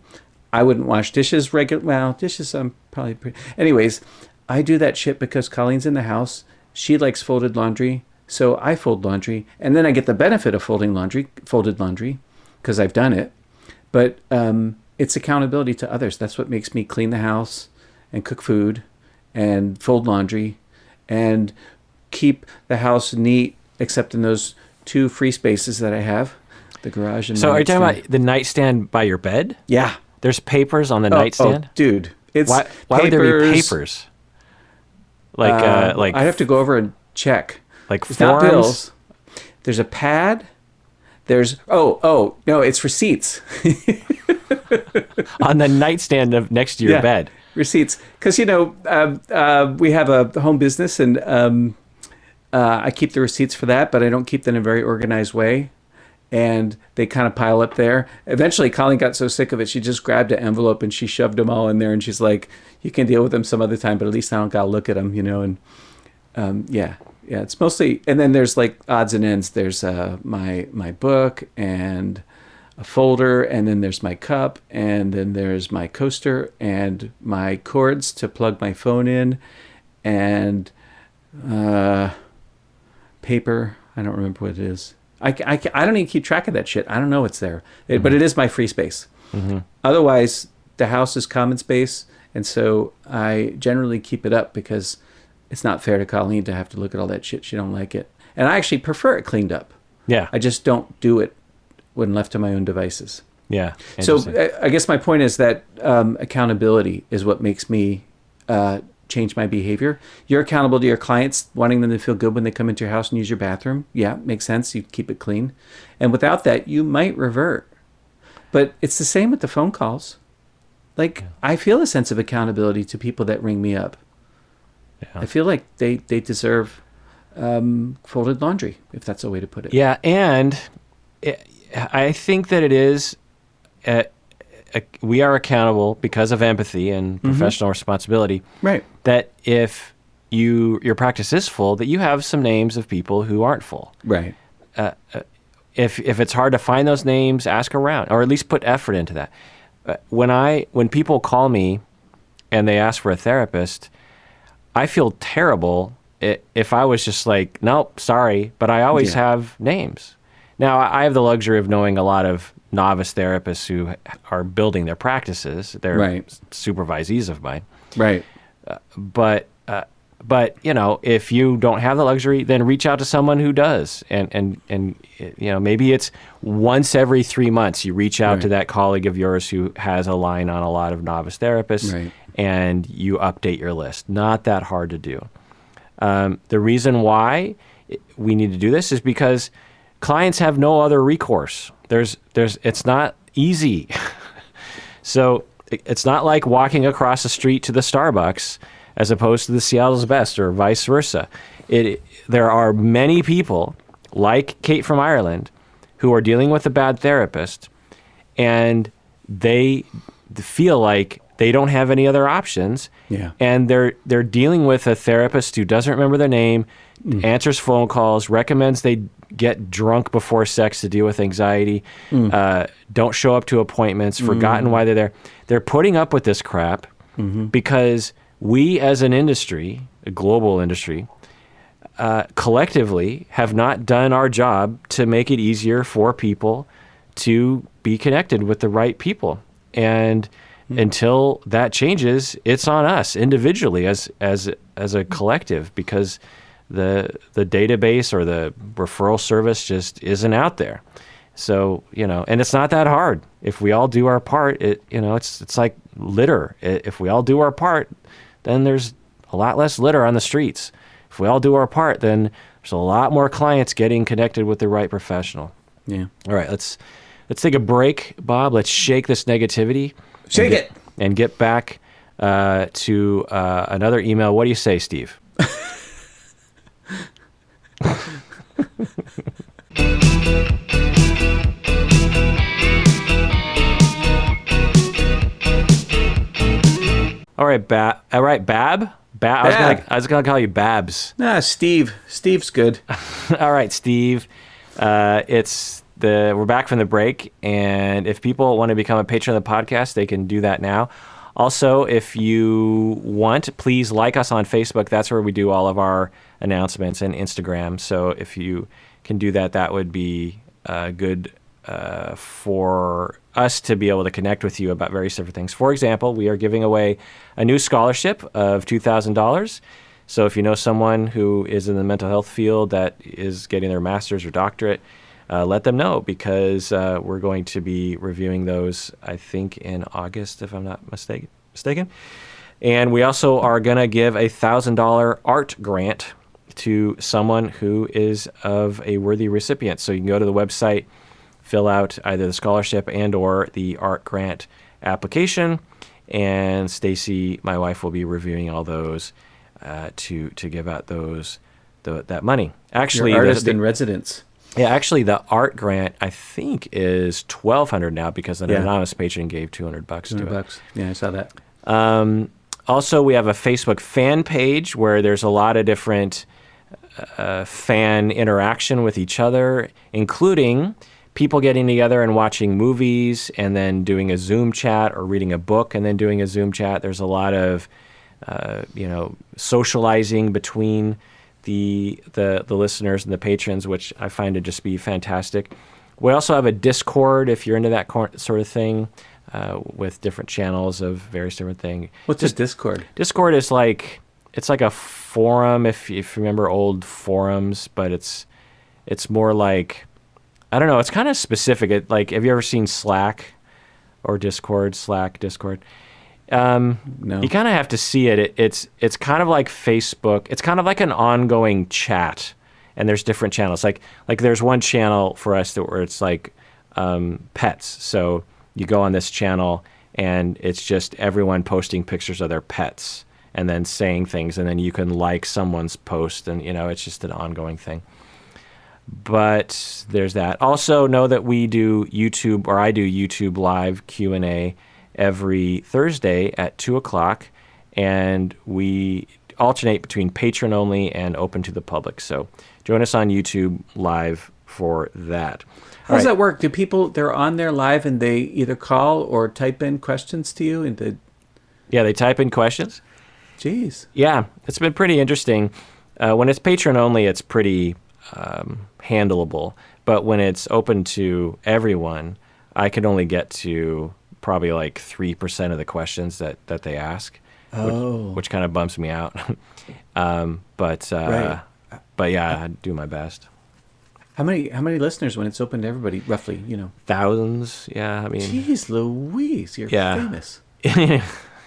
I wouldn't wash dishes dishes I'm probably pretty... Anyways, I do that shit because Colleen's in the house. She likes folded laundry, so I fold laundry. And then I get the benefit of folded laundry, because I've done it. But it's accountability to others. That's what makes me clean the house and cook food and fold laundry and keep the house neat, except in those 2 free spaces that I have, the garage and So my are you talking nightstand. about the nightstand by your bed? Yeah. There's papers on the nightstand? Oh, dude. It's Why would there be papers? Like I'd have to go over and check. like It's not forms? bills. There's a pad. There's no, it's receipts. on the nightstand next to your bed. Receipts, because we have a home business, and I keep the receipts for that, but I don't keep them in a very organized way, and they kind of pile up there. Eventually, Colleen got so sick of it, she just grabbed an envelope and she shoved them all in there, and she's like, "You can deal with them some other time, but at least I don't gotta look at them," And it's mostly. And then there's like odds and ends. There's my book and a folder, and then there's my cup, and then there's my coaster and my cords to plug my phone in, and paper. I don't remember what it is. I don't even keep track of that shit. I don't know what's there, but it is my free space. Mm-hmm. Otherwise, the house is common space, and so I generally keep it up because it's not fair to Colleen to have to look at all that shit. She don't like it, and I actually prefer it cleaned up. Yeah. I just don't do it when left to my own devices. Yeah. So Interesting. I guess my point is that accountability is what makes me change my behavior. You're accountable to your clients, wanting them to feel good when they come into your house and use your bathroom. Yeah, makes sense. You keep it clean. And without that, you might revert. But it's the same with the phone calls. Like, I feel a sense of accountability to people that ring me up. Yeah. I feel like they deserve folded laundry, if that's a way to put it. Yeah, and I think that it is, we are accountable because of empathy and professional responsibility. Right. That if your practice is full, that you have some names of people who aren't full. Right. If it's hard to find those names, ask around, or at least put effort into that. When people call me and they ask for a therapist, I feel terrible if I was just like, nope, sorry, but I always have names. Now, I have the luxury of knowing a lot of novice therapists who are building their practices. They're supervisees of mine. Right. But if you don't have the luxury, then reach out to someone who does. And maybe it's once every 3 months you reach out to that colleague of yours who has a line on a lot of novice therapists, and you update your list. Not that hard to do. The reason why we need to do this is because clients have no other recourse. It's not easy. So it's not like walking across the street to the Starbucks as opposed to the Seattle's Best or vice versa. There are many people like Kate from Ireland who are dealing with a bad therapist, and they feel like they don't have any other options. Yeah. And they're dealing with a therapist who doesn't remember their name, answers phone calls, recommends they get drunk before sex to deal with anxiety, don't show up to appointments, forgotten why they're there. They're putting up with this crap because we as an industry, a global industry, collectively have not done our job to make it easier for people to be connected with the right people. And until that changes, it's on us individually as a collective, because the database or the referral service just isn't out there. So, and it's not that hard. If we all do our part, it's like litter. If we all do our part, then there's a lot less litter on the streets. If we all do our part, then there's a lot more clients getting connected with the right professional. Yeah. All right, let's take a break, Bob. Let's shake this negativity. Shake it. And get back to another email. What do you say, Steve? All right, Bab. I was gonna call you Babs. Nah, Steve. Steve's good. All right, Steve. We're back from the break, and if people want to become a patron of the podcast, they can do that now. Also, if you want, please like us on Facebook. That's where we do all of our announcements, and Instagram. So if you can do that, that would be good for us to be able to connect with you about various different things. For example, we are giving away a new scholarship of $2,000. So if you know someone who is in the mental health field that is getting their master's or doctorate, let them know, because we're going to be reviewing those, I think, in August, if I'm not mistaken. And we also are going to give a $1,000 art grant to someone who is of a worthy recipient. So you can go to the website, fill out either the scholarship and or the art grant application, and Stacy, my wife, will be reviewing all those to give out that money. Actually, your artist in residence. Yeah, actually, the art grant, I think, is $1,200 now, because an anonymous patron gave $200 to it. Yeah, I saw that. Also, we have a Facebook fan page where there's a lot of different fan interaction with each other, including people getting together and watching movies and then doing a Zoom chat, or reading a book and then doing a Zoom chat. There's a lot of socializing between the listeners and the patrons, which I find to just be fantastic. We also have a Discord if you're into that sort of thing, with different channels of various different things. What's a Discord? Discord is it's like a forum, if you remember old forums, but it's more like I don't know. It's kind of specific. Like, have you ever seen Slack or Discord? Slack, Discord. No. You kind of have to see it. It's kind of like Facebook. It's kind of like an ongoing chat, and there's different channels. Like there's one channel for us where it's like pets. So you go on this channel, and it's just everyone posting pictures of their pets and then saying things, and then you can like someone's post, and it's just an ongoing thing. But there's that. Also, know that we do YouTube, or I do YouTube live Q&A every Thursday at 2:00, and we alternate between patron only and open to the public. So join us on YouTube live for that. How does that work? Do people, they're on there live and they either call or type in questions to you? Yeah, they type in questions. Jeez. Yeah, it's been pretty interesting. When it's patron only, it's pretty handleable. But when it's open to everyone, I can only get to probably like 3% of the questions that they ask, which kind of bumps me out. But yeah, I do my best. How many listeners when it's open to everybody, roughly, Thousands, yeah. I mean, Jeez Louise, you're yeah. famous.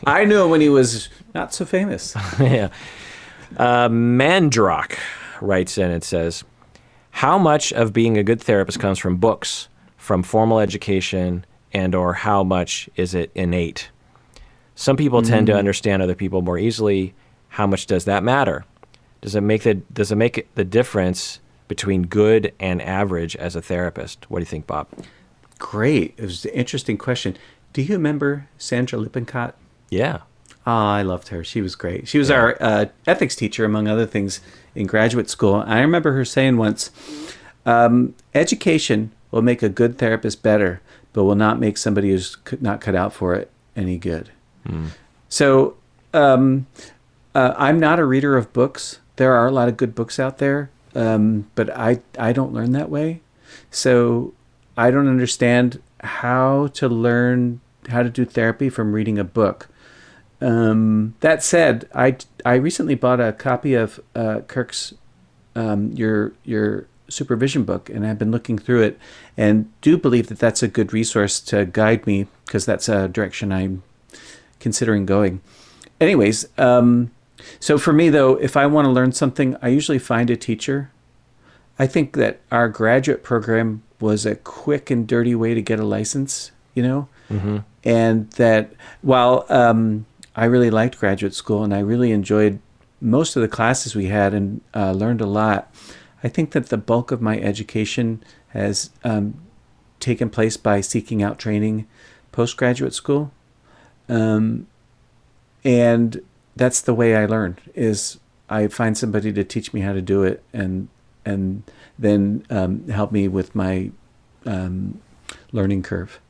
I knew when he was not so famous. Yeah. Mandrock writes in and says, how much of being a good therapist comes from books, from formal education, and or how much is it innate? Some people tend to understand other people more easily. How much does that matter? Does it make the difference between good and average as a therapist? What do you think, Bob? Great. It was an interesting question. Do you remember Sandra Lippincott? Yeah. Oh, I loved her. She was great. She was our ethics teacher, among other things, in graduate school. I remember her saying once, education will make a good therapist better, but will not make somebody who's not cut out for it any good. So I'm not a reader of books. There are a lot of good books out there, but I don't learn that way. So I don't understand how to learn how to do therapy from reading a book. That said, I recently bought a copy of Kirk's your supervision book, and I've been looking through it, and do believe that that's a good resource to guide me, because that's a direction I'm considering going. Anyways, so for me though, if I want to learn something, I usually find a teacher. I think that our graduate program was a quick and dirty way to get a license, and that while I really liked graduate school and I really enjoyed most of the classes we had and learned a lot, I think that the bulk of my education has taken place by seeking out training postgraduate school. And that's the way I learn, is I find somebody to teach me how to do it, and then help me with my learning curve.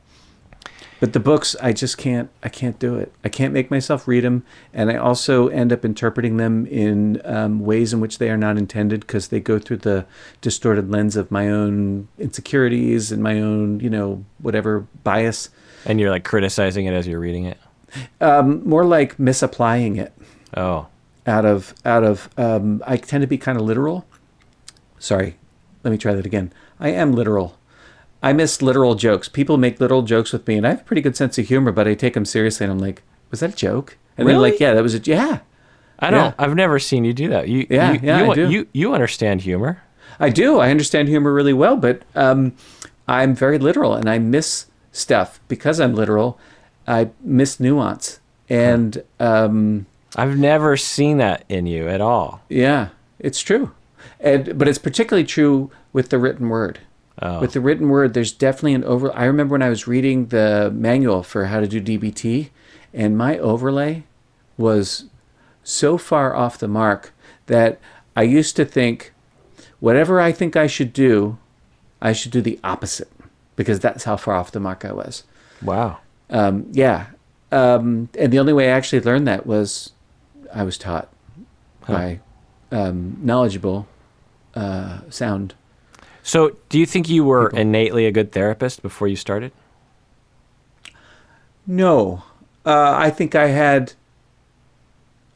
But the books, I can't do it. I can't make myself read them. And I also end up interpreting them in ways in which they are not intended, because they go through the distorted lens of my own insecurities and my own, whatever bias. And you're like criticizing it as you're reading it? More like misapplying it. Oh. Out of I tend to be kind of literal. Sorry, let me try that again. I am literal. I miss literal jokes. People make literal jokes with me, and I have a pretty good sense of humor, but I take them seriously, and I'm like, was that a joke? And really? they're like, yeah, that was yeah. I don't. Yeah. I've never seen you do that. I do. You understand humor. I do. I understand humor really well, but I'm very literal, and I miss stuff because I'm literal. I miss nuance, and I've never seen that in you at all. Yeah, it's true, but it's particularly true with the written word. Oh. With the written word, there's definitely an over. I remember when I was reading the manual for how to do DBT, and my overlay was so far off the mark that I used to think, whatever I think I should do the opposite, because that's how far off the mark I was. Wow. Yeah. And the only way I actually learned that was I was taught by knowledgeable, sound. So do you think you were innately a good therapist before you started? No. I think I had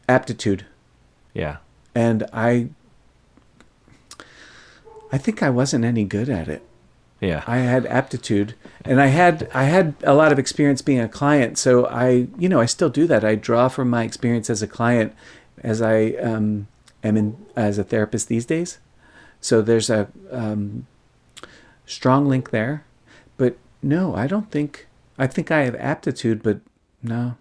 aptitude. Yeah. And I think I wasn't any good at it. Yeah. I had aptitude, and I had a lot of experience being a client. So I still do that. I draw from my experience as a client, as I am as a therapist these days. So there's a strong link there. But no, I don't think. I think I have aptitude, but no.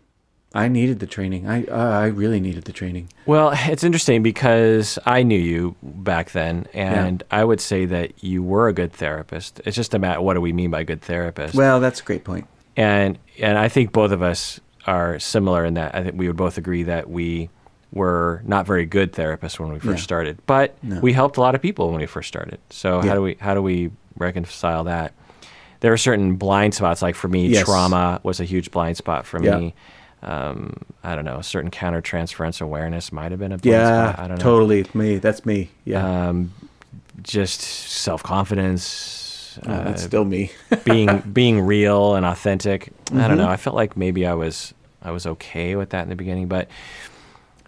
I needed the training. I really needed the training. Well, it's interesting because I knew you back then, and I would say that you were a good therapist. It's just a matter, what do we mean by good therapist? Well, that's a great point. And I think both of us are similar in that I think we would both agree that we were not very good therapists when we first started, but we helped a lot of people when we first started. So how do we reconcile that? There are certain blind spots, like for me, trauma was a huge blind spot for me. I don't know, a certain countertransference awareness might have been a blind spot. I don't know. Totally. That's me. Yeah. Just self-confidence. That's still me. being real and authentic. I don't know. I felt like maybe I was okay with that in the beginning, but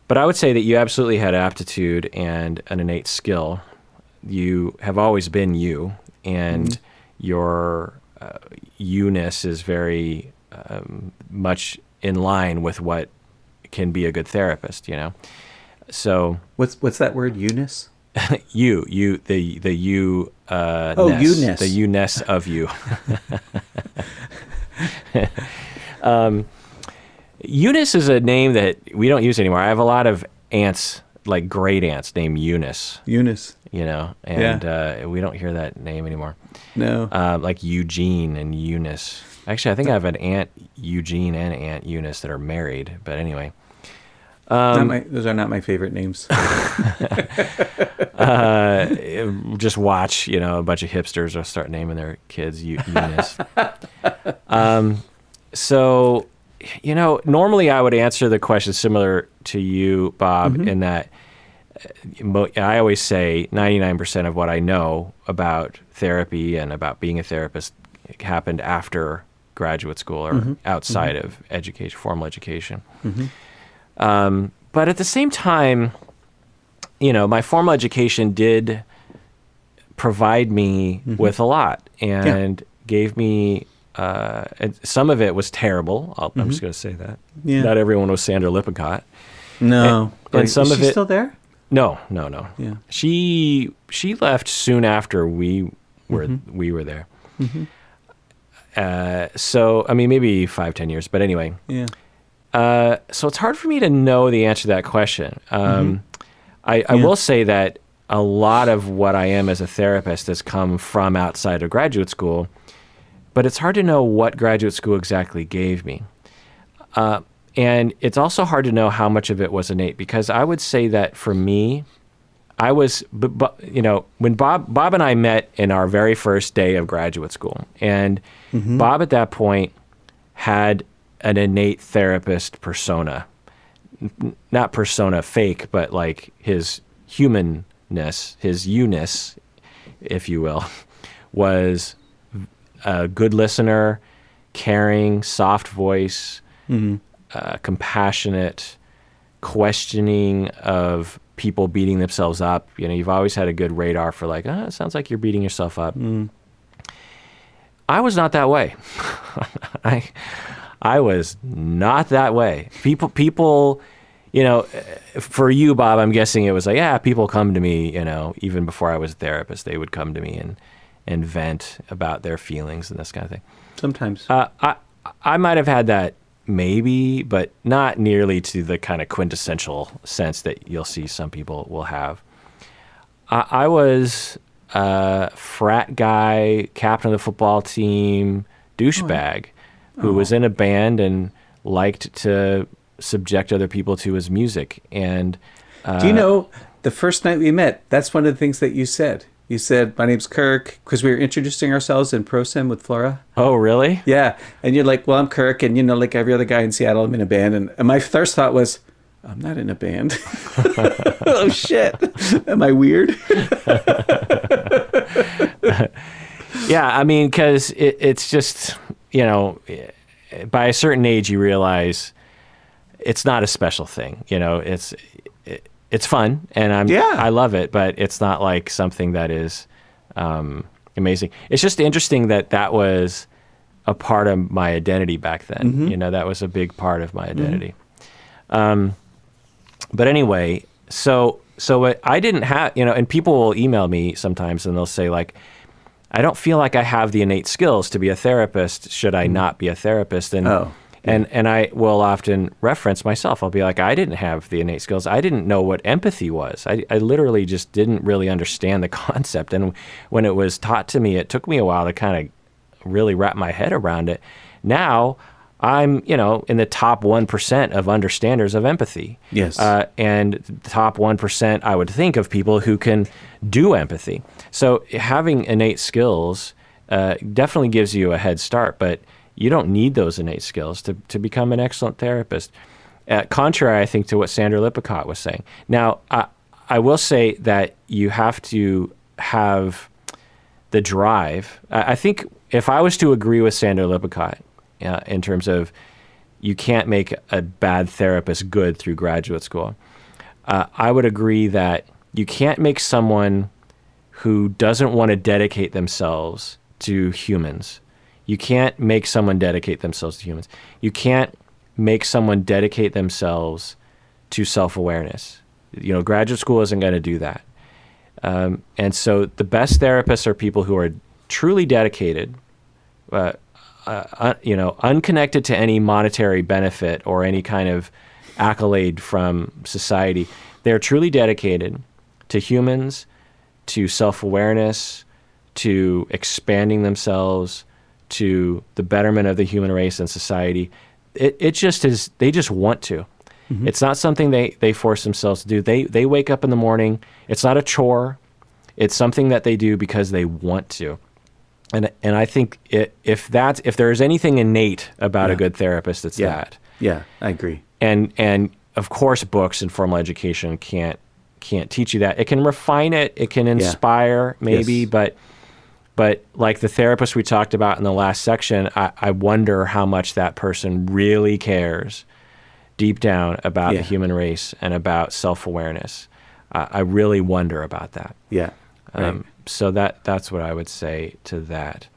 I would say that you absolutely had aptitude and an innate skill. You have always been you, and your you-ness is very much in line with what can be a good therapist, So what's that word? Eunice? the you-ness. You-ness. The you-ness of you. Eunice is a name that we don't use anymore. I have a lot of aunts, like great aunts, named Eunice. Eunice. And we don't hear that name anymore. No. Like Eugene and Eunice. Actually, I think I have an Aunt Eugene and Aunt Eunice that are married. But anyway. Those are not my favorite names. Just watch, a bunch of hipsters will start naming their kids Eunice. So, normally I would answer the question similar to you, Bob, in that I always say 99% of what I know about therapy and about being a therapist happened after graduate school or outside of education, formal education. But at the same time, my formal education did provide me with a lot and gave me, and some of it was terrible. I'm just going to say that. Yeah. Not everyone was Sandra Lippincott. No. And some of it. Is she still there? No. Yeah. She left soon after we were there. So, I mean, maybe 5-10 years, but anyway. Yeah. So it's hard for me to know the answer to that question. I will say that a lot of what I am as a therapist has come from outside of graduate school, but it's hard to know what graduate school exactly gave me. And it's also hard to know how much of it was innate, because I would say that for me, I was, when Bob and I met in our very first day of graduate school, and Bob at that point had an innate therapist persona, not persona fake, but like his humanness, his you-ness, if you will, was a good listener, caring, soft voice, compassionate, questioning of people beating themselves up. You've always had a good radar for like, it sounds like you're beating yourself up. I was not that way. I was not that way. People, for you, Bob, I'm guessing it was like, people come to me, even before I was a therapist, they would come to me and vent about their feelings and this kind of thing. Sometimes. I might have had that maybe, but not nearly to the kind of quintessential sense that you'll see some people will have. I was a frat guy, captain of the football team, douchebag, who was in a band and liked to subject other people to his music. And do you know, the first night we met, that's one of the things that you said. You said, "My name's Kirk," because we were introducing ourselves in Prosim with Flora. Oh, really? Yeah. And you're like, "Well, I'm Kirk, and like every other guy in Seattle, I'm in a band." And my first thought was, I'm not in a band. Oh, shit. Am I weird? Yeah, I mean, because it's just, by a certain age, you realize it's not a special thing. It's fun, and I love it, but it's not like something that is Amazing. It's just interesting that that was a part of my identity back then. You know, that was a big part of my identity. But anyway, so I didn't have, you know, and people will email me sometimes and they'll say like, I don't feel like I have the innate skills to be a therapist. Should I not be a therapist? And and I will often reference myself. I'll be like, I didn't have the innate skills. I didn't know what empathy was. I literally just didn't really understand the concept. And when it was taught to me, it took me a while to kind of really wrap my head around it. Now I'm, you know, in the top 1% of understanders of empathy. Yes. And the top 1%, I would think, of people who can do empathy. So having innate skills definitely gives you a head start, but you don't need those innate skills to become an excellent therapist. Contrary, I think, to what Sandra Lippincott was saying. Now, I will say that you have to have the drive. I think if I was to agree with Sandra Lippincott, in terms of you can't make a bad therapist good through graduate school, I would agree that you can't make someone who doesn't want to dedicate themselves to humans. You can't make someone dedicate themselves to humans. You can't make someone dedicate themselves to self-awareness. You know, graduate school isn't going to do that. And so the best therapists are people who are truly dedicated, you know, unconnected to any monetary benefit or any kind of accolade from society. They're truly dedicated to humans, to self-awareness, to expanding themselves, to the betterment of the human race and society. It just is, they just want to. It's not something they force themselves to do. They wake up in the morning. It's not a chore. It's something that they do because they want to. And I think if there is anything innate about a good therapist, it's that. Yeah, I agree. And of course, books and formal education can't teach you that. It can refine it. It can inspire, maybe, but like the therapist we talked about in the last section, I wonder how much that person really cares deep down about the human race and about self-awareness. I really wonder about that. Yeah. Right. So that's what I would say to that.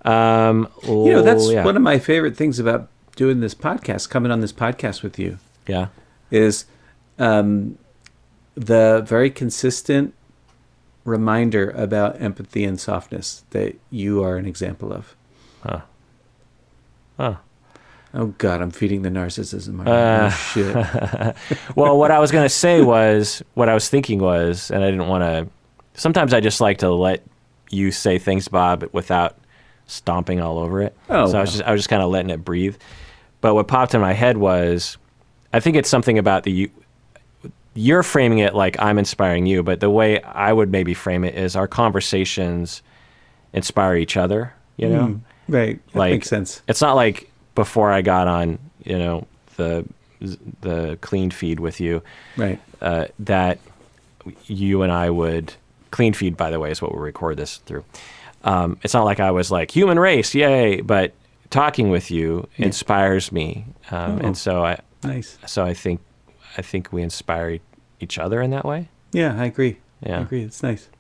You know, that's one of my favorite things about doing this podcast, coming on this podcast with you. Yeah. Is the very consistent reminder about empathy and softness that you are an example of. Oh God, I'm feeding the narcissism. Oh shit. Well, what I was going to say was, what I was thinking was, and I didn't want to, sometimes I just like to let you say things, Bob, without stomping all over it. Oh, so I was just kind of letting it breathe. But what popped in my head was, I think it's something about you're framing it like I'm inspiring you, but the way I would maybe frame it is our conversations inspire each other, you know? Right. That like, makes sense. It's not like before I got on, you know, the clean feed with you, right? That you and I would, clean feed, by the way, is what we record this through. It's not like I was like, human race, yay, but talking with you inspires me. And so I think we inspire each other in that way. Yeah, I agree. Yeah. I agree. It's nice.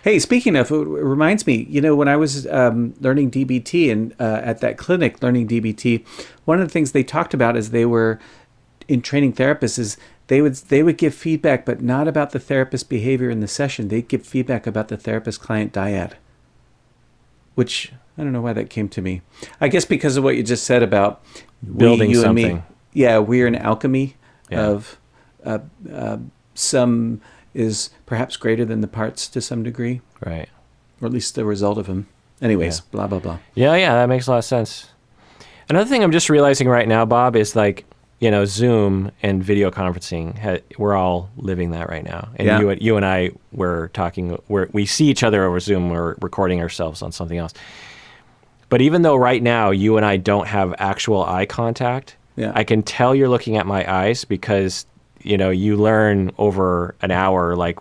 Hey, speaking of, it reminds me, you know, when I was learning DBT and at that clinic learning DBT, one of the things they talked about as they were in training therapists is they would give feedback, but not about the therapist behavior in the session. They'd give feedback about the therapist-client dyad, which I don't know why that came to me. I guess because of what you just said about building you something. And me. Yeah, we're an alchemy of some is perhaps greater than the parts to some degree. Right. Or at least the result of them. Anyways, blah, blah, blah. Yeah, that makes a lot of sense. Another thing I'm just realizing right now, Bob, is like, you know, Zoom and video conferencing, we're all living that right now. And you and I were talking, we see each other over Zoom, we're recording ourselves on something else. But even though right now you and I don't have actual eye contact, I can tell you're looking at my eyes because, you know, you learn over an hour, like,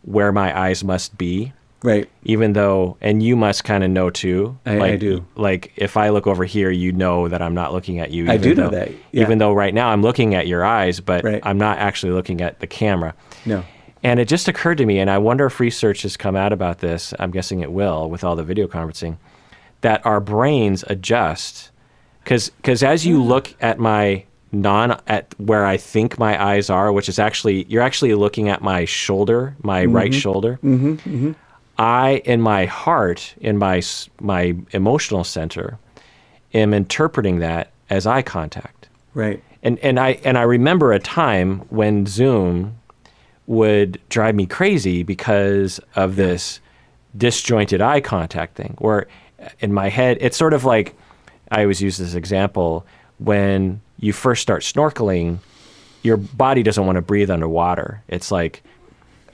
where my eyes must be. Right. Even though, and you must kind of know too. I do. Like, if I look over here, you know that I'm not looking at you. I do know that. Yeah. Even though right now I'm looking at your eyes, but I'm not actually looking at the camera. No. And it just occurred to me, and I wonder if research has come out about this, I'm guessing it will with all the video conferencing, that our brains adjust. Because as you look at at where I think my eyes are, which is actually, you're actually looking at my shoulder, my right shoulder. I, in my heart, in my emotional center, am interpreting that as eye contact. Right. And I remember a time when Zoom would drive me crazy because of this disjointed eye contact thing, where in my head, it's sort of like, I always use this example, when you first start snorkeling, your body doesn't want to breathe underwater. It's like,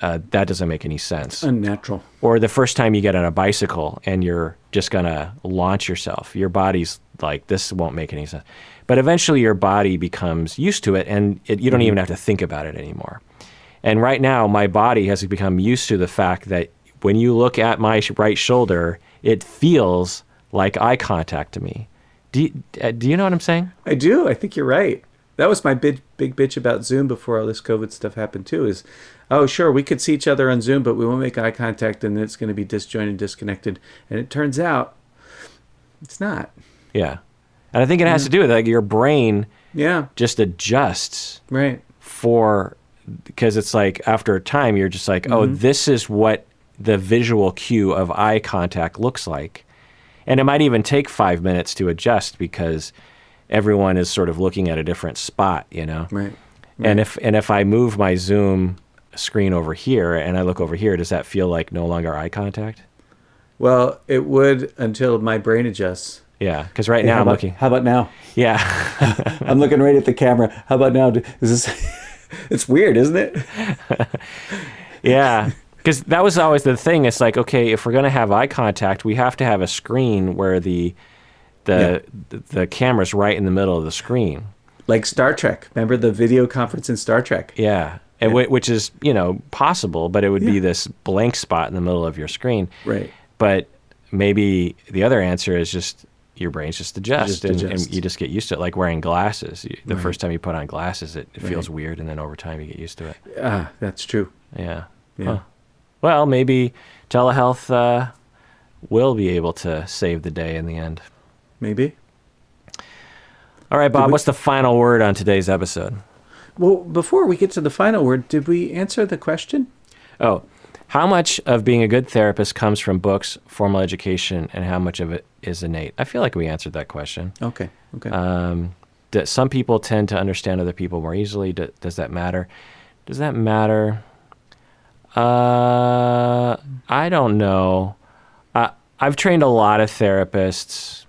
that doesn't make any sense. Unnatural. Or the first time you get on a bicycle and you're just going to launch yourself, your body's like, this won't make any sense. But eventually your body becomes used to it, and you don't even have to think about it anymore. And right now, my body has become used to the fact that when you look at my right shoulder, it feels like eye contact to me. Do you know what I'm saying? I do. I think you're right. That was my big bitch about Zoom before all this COVID stuff happened too, is, oh, sure, we could see each other on Zoom, but we won't make eye contact, and it's going to be disjointed, disconnected. And it turns out it's not. Yeah. And I think it has to do with, like, your brain just adjusts. Right. Because it's like, after a time, you're just like, oh, this is what the visual cue of eye contact looks like. And it might even take 5 minutes to adjust because everyone is sort of looking at a different spot, you know? Right. And if I move my Zoom screen over here and I look over here, does that feel like no longer eye contact? Well, it would until my brain adjusts. Yeah, because right now I'm looking. How about now? Yeah. I'm looking right at the camera. How about now? Is this? It's weird, isn't it? Yeah. Because that was always the thing. It's like, okay, if we're going to have eye contact, we have to have a screen where the camera's right in the middle of the screen. Like Star Trek. Remember the video conference in Star Trek? Yeah. Which is, possible, but it would be this blank spot in the middle of your screen. Right. But maybe the other answer is just your brains just adjust, and you just get used to it. Like wearing glasses. The first time you put on glasses, it feels weird, and then over time you get used to it. That's true. Yeah. Yeah. Huh. Well, maybe telehealth will be able to save the day in the end. Maybe. All right, Bob, what's the final word on today's episode? Well, before we get to the final word, did we answer the question? Oh, how much of being a good therapist comes from books, formal education, and how much of it is innate? I feel like we answered that question. Okay. Some people tend to understand other people more easily. Does that matter? Does that matter? I don't know. I've trained a lot of therapists,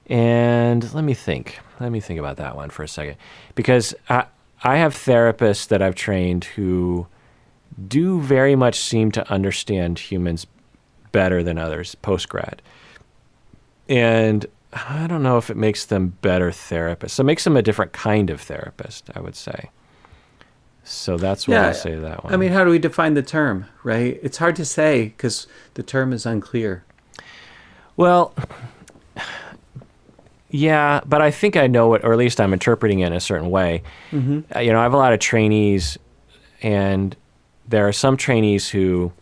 and let me think about that one for a second, because I have therapists that I've trained who do very much seem to understand humans better than others post-grad. And I don't know if it makes them better therapists. So it makes them a different kind of therapist, I would say. So that's what I'll say to that one. I mean, how do we define the term, right? It's hard to say because the term is unclear. Well, yeah, but I think I know it, or at least I'm interpreting it in a certain way. Mm-hmm. I have a lot of trainees, and there are some trainees who,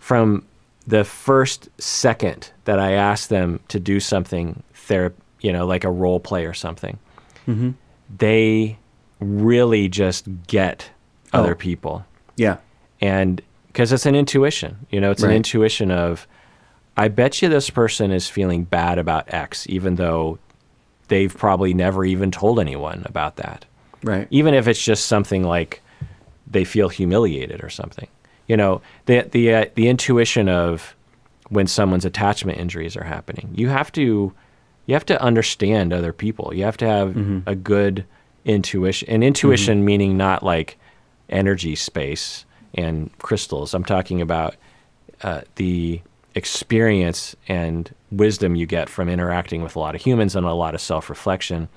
from the first second that I ask them to do something, like a role play or something, they really just get other people. Yeah. And because it's an intuition, it's an intuition of, I bet you this person is feeling bad about X, even though they've probably never even told anyone about that. Right. Even if it's just something like they feel humiliated or something. The intuition of when someone's attachment injuries are happening. You have to understand other people. You have to have a good intuition. And intuition meaning not like energy space and crystals. I'm talking about the experience and wisdom you get from interacting with a lot of humans and a lot of self-reflection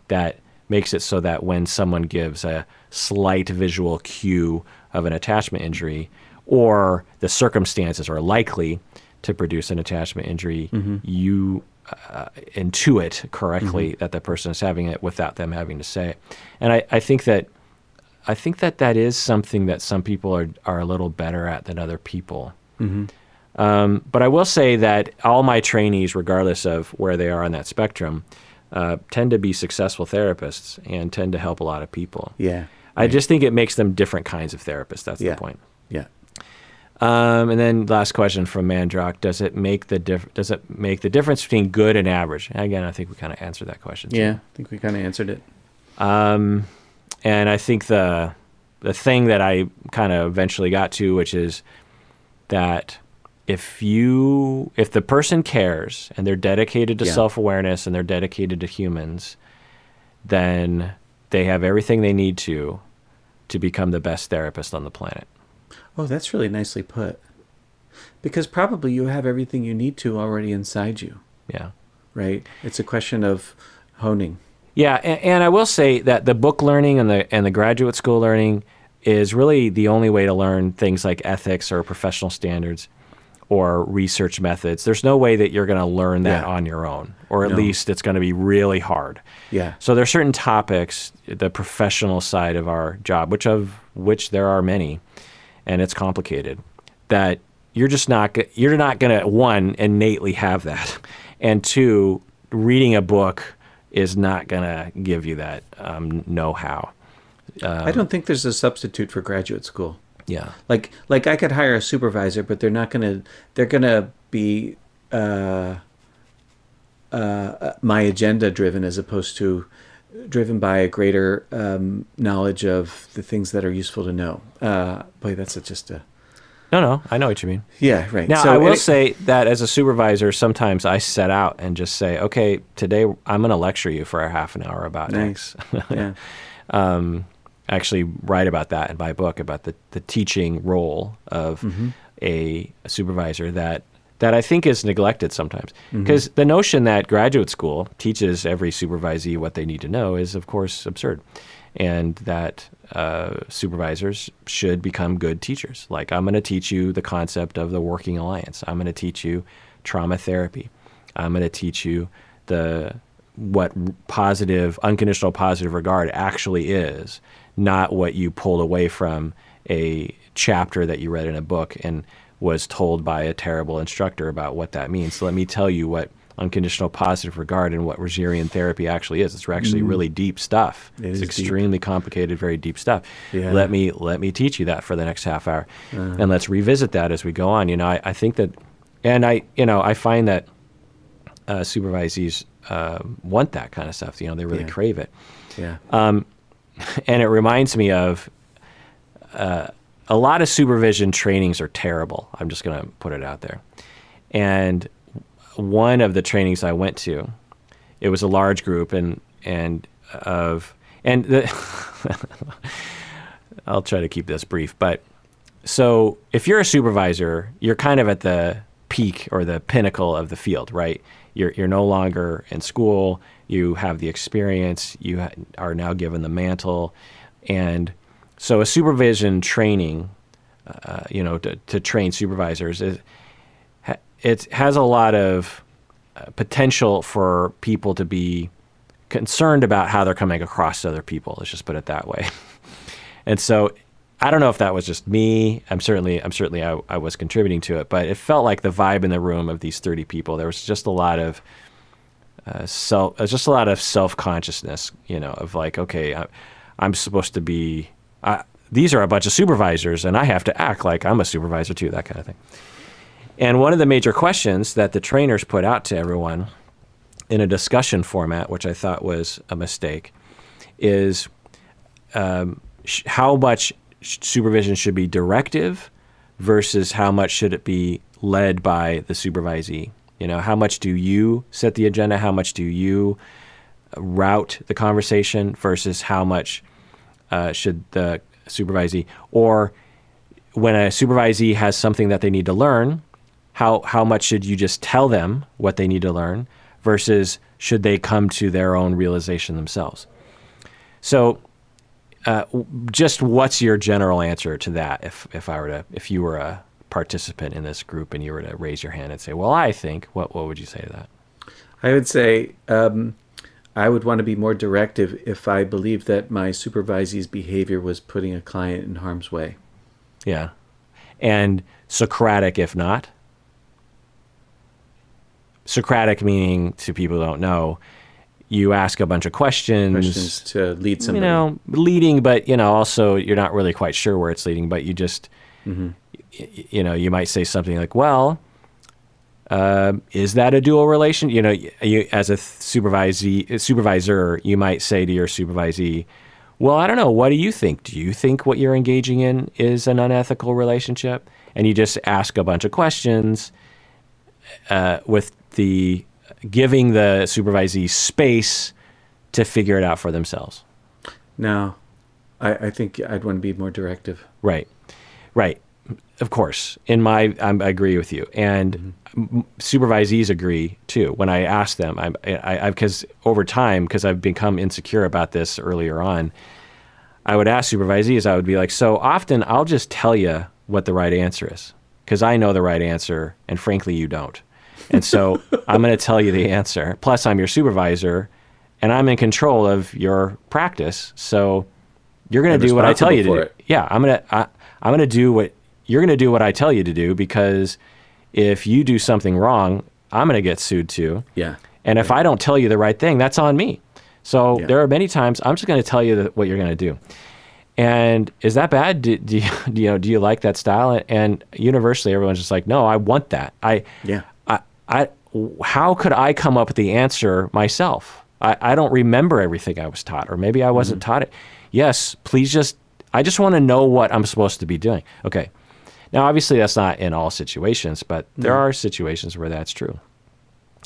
that makes it so that when someone gives a slight visual cue of an attachment injury, or the circumstances are likely to produce an attachment injury, you intuit correctly that the person is having it without them having to say it. And I think that I think that is something that some people are a little better at than other people. But I will say that all my trainees, regardless of where they are on that spectrum, tend to be successful therapists and tend to help a lot of people. Yeah. I just think it makes them different kinds of therapists. That's Yeah. the point. Yeah. And then last question from Mandrock: Does it make the difference between good and average? Again, I think we kind of answered that question. Too. Yeah. I think we kind of answered it. And I think the thing that I kind of eventually got to, which is that if the person cares and they're dedicated to self-awareness and they're dedicated to humans, then they have everything they need to become the best therapist on the planet. Oh, that's really nicely put. Because probably you have everything you need to already inside you. Yeah. Right? It's a question of honing. Yeah, and I will say that the book learning and the graduate school learning is really the only way to learn things like ethics or professional standards or research methods. There's no way that you're going to learn that on your own, or at least it's going to be really hard. Yeah. So there's certain topics, the professional side of our job, which there are many, and it's complicated, that you're not going to, one, innately have that, and two, reading a book is not going to give you that know-how. I don't think there's a substitute for graduate school. Yeah. Like I could hire a supervisor, but they're gonna be my agenda driven as opposed to driven by a greater knowledge of the things that are useful to know. Boy, that's just a... No, I know what you mean. Yeah, right. Now, I will say that as a supervisor, sometimes I set out and just say, okay, today I'm going to lecture you for a half an hour about X. Yeah. I actually write about that in my book, about the teaching role of a supervisor that I think is neglected sometimes. Because the notion that graduate school teaches every supervisee what they need to know is, of course, absurd. And that supervisors should become good teachers. Like, I'm going to teach you the concept of the working alliance. I'm going to teach you trauma therapy. I'm going to teach you what unconditional positive regard actually is, not what you pulled away from a chapter that you read in a book and was told by a terrible instructor about what that means. So let me tell you what unconditional positive regard and what Rerun therapy actually is. It's actually really deep stuff. It's extremely complicated, very deep stuff. Yeah. Let me teach you that for the next half hour, and let's revisit that as we go on. I think that, and I find that supervisees want that kind of stuff. They really crave it. Yeah. And it reminds me of a lot of supervision trainings are terrible. I'm just going to put it out there. And one of the trainings I went to, it was a large group I'll try to keep this brief, but so if you're a supervisor, you're kind of at the peak or the pinnacle of the field, right? You're no longer in school. You have the experience. You are now given the mantle, and so a supervision training, to train supervisors it has a lot of potential for people to be concerned about how they're coming across to other people. Let's just put it that way. And so I don't know if that was just me. I'm certainly I was contributing to it, but it felt like the vibe in the room of these 30 people, there was just a lot of self-consciousness, of like, okay, I'm supposed to be, these are a bunch of supervisors and I have to act like I'm a supervisor too, that kind of thing. And one of the major questions that the trainers put out to everyone in a discussion format, which I thought was a mistake, is how much supervision should be directive versus how much should it be led by the supervisee. How much do you set the agenda? How much do you route the conversation versus how much should the supervisee, or when a supervisee has something that they need to learn, how much should you just tell them what they need to learn versus should they come to their own realization themselves? So just what's your general answer to that if you were a participant in this group and you were to raise your hand and say, well, I think, what would you say to that? I would say I would want to be more directive if I believed that my supervisee's behavior was putting a client in harm's way. Yeah. And Socratic if not. Socratic meaning, to people who don't know, you ask a bunch of questions to lead somebody. Leading, but, also you're not really quite sure where it's leading, but you just, you might say something like, well, is that a dual relation? You as a supervisor, you might say to your supervisee, well, I don't know. What do you think? Do you think what you're engaging in is an unethical relationship? And you just ask a bunch of questions with the giving the supervisee space to figure it out for themselves. No, I think I'd want to be more directive. Right. Of course. I agree with you. And supervisees agree too. When I ask them, because over time, because I've become insecure about this earlier on, I would ask supervisees, I would be like, so often I'll just tell you what the right answer is because I know the right answer and frankly you don't. And so I'm going to tell you the answer. Plus I'm your supervisor and I'm in control of your practice. So you're going to do what I tell you to do. Yeah, I'm going to do what you're going to do what I tell you to do, because if you do something wrong, I'm going to get sued too. Yeah. And if I don't tell you the right thing, that's on me. So there are many times I'm just going to tell you what you're going to do. And is that bad? Do you like that style? And universally, everyone's just like, no, I want that. How could I come up with the answer myself? I don't remember everything I was taught, or maybe I wasn't taught it. Yes, please I just want to know what I'm supposed to be doing. Okay. Now, obviously, that's not in all situations, but there are situations where that's true.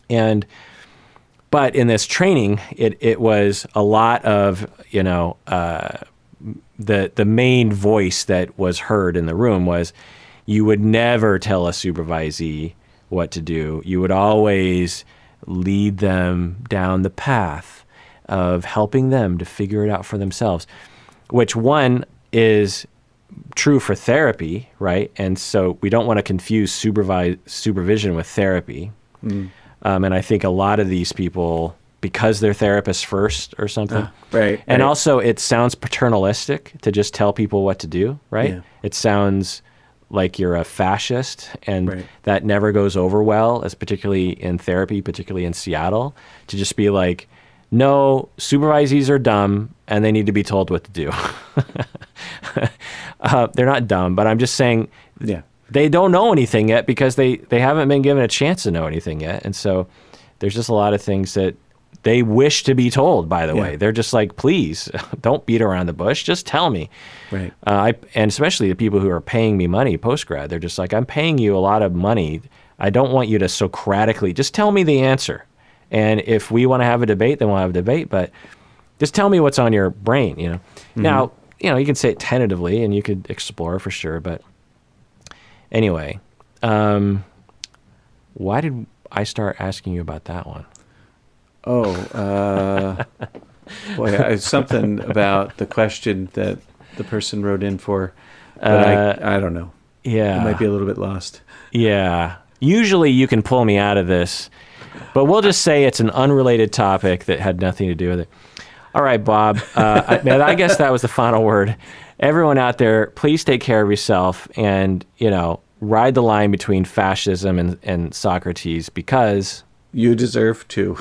But in this training, it was a lot of, the main voice that was heard in the room was, you would never tell a supervisee what to do. You would always lead them down the path of helping them to figure it out for themselves, which one is true for therapy, right? And so we don't want to confuse supervision with therapy. And I think a lot of these people, because they're therapists first or something, right. Also it sounds paternalistic to just tell people what to do, right? Yeah. It sounds like you're a fascist, and that never goes over well, as particularly in therapy, particularly in Seattle, to just be like, no, supervisees are dumb and they need to be told what to do. They're not dumb, but I'm just saying they don't know anything yet because they haven't been given a chance to know anything yet. And so there's just a lot of things that they wish to be told, by the way. They're just like, please, don't beat around the bush. Just tell me. Right. And especially the people who are paying me money post-grad, they're just like, I'm paying you a lot of money. I don't want you to Socratically, just tell me the answer. And if we want to have a debate, then we'll have a debate. But just tell me what's on your brain, Now, you can say it tentatively and you could explore for sure. But anyway, why did I start asking you about that one? Boy, something about the question that the person wrote in for, but I don't know. Yeah. I might be a little bit lost. Yeah. Usually you can pull me out of this, but we'll just say it's an unrelated topic that had nothing to do with it. All right, Bob. I guess that was the final word. Everyone out there, please take care of yourself and, ride the line between fascism and Socrates, because you deserve to.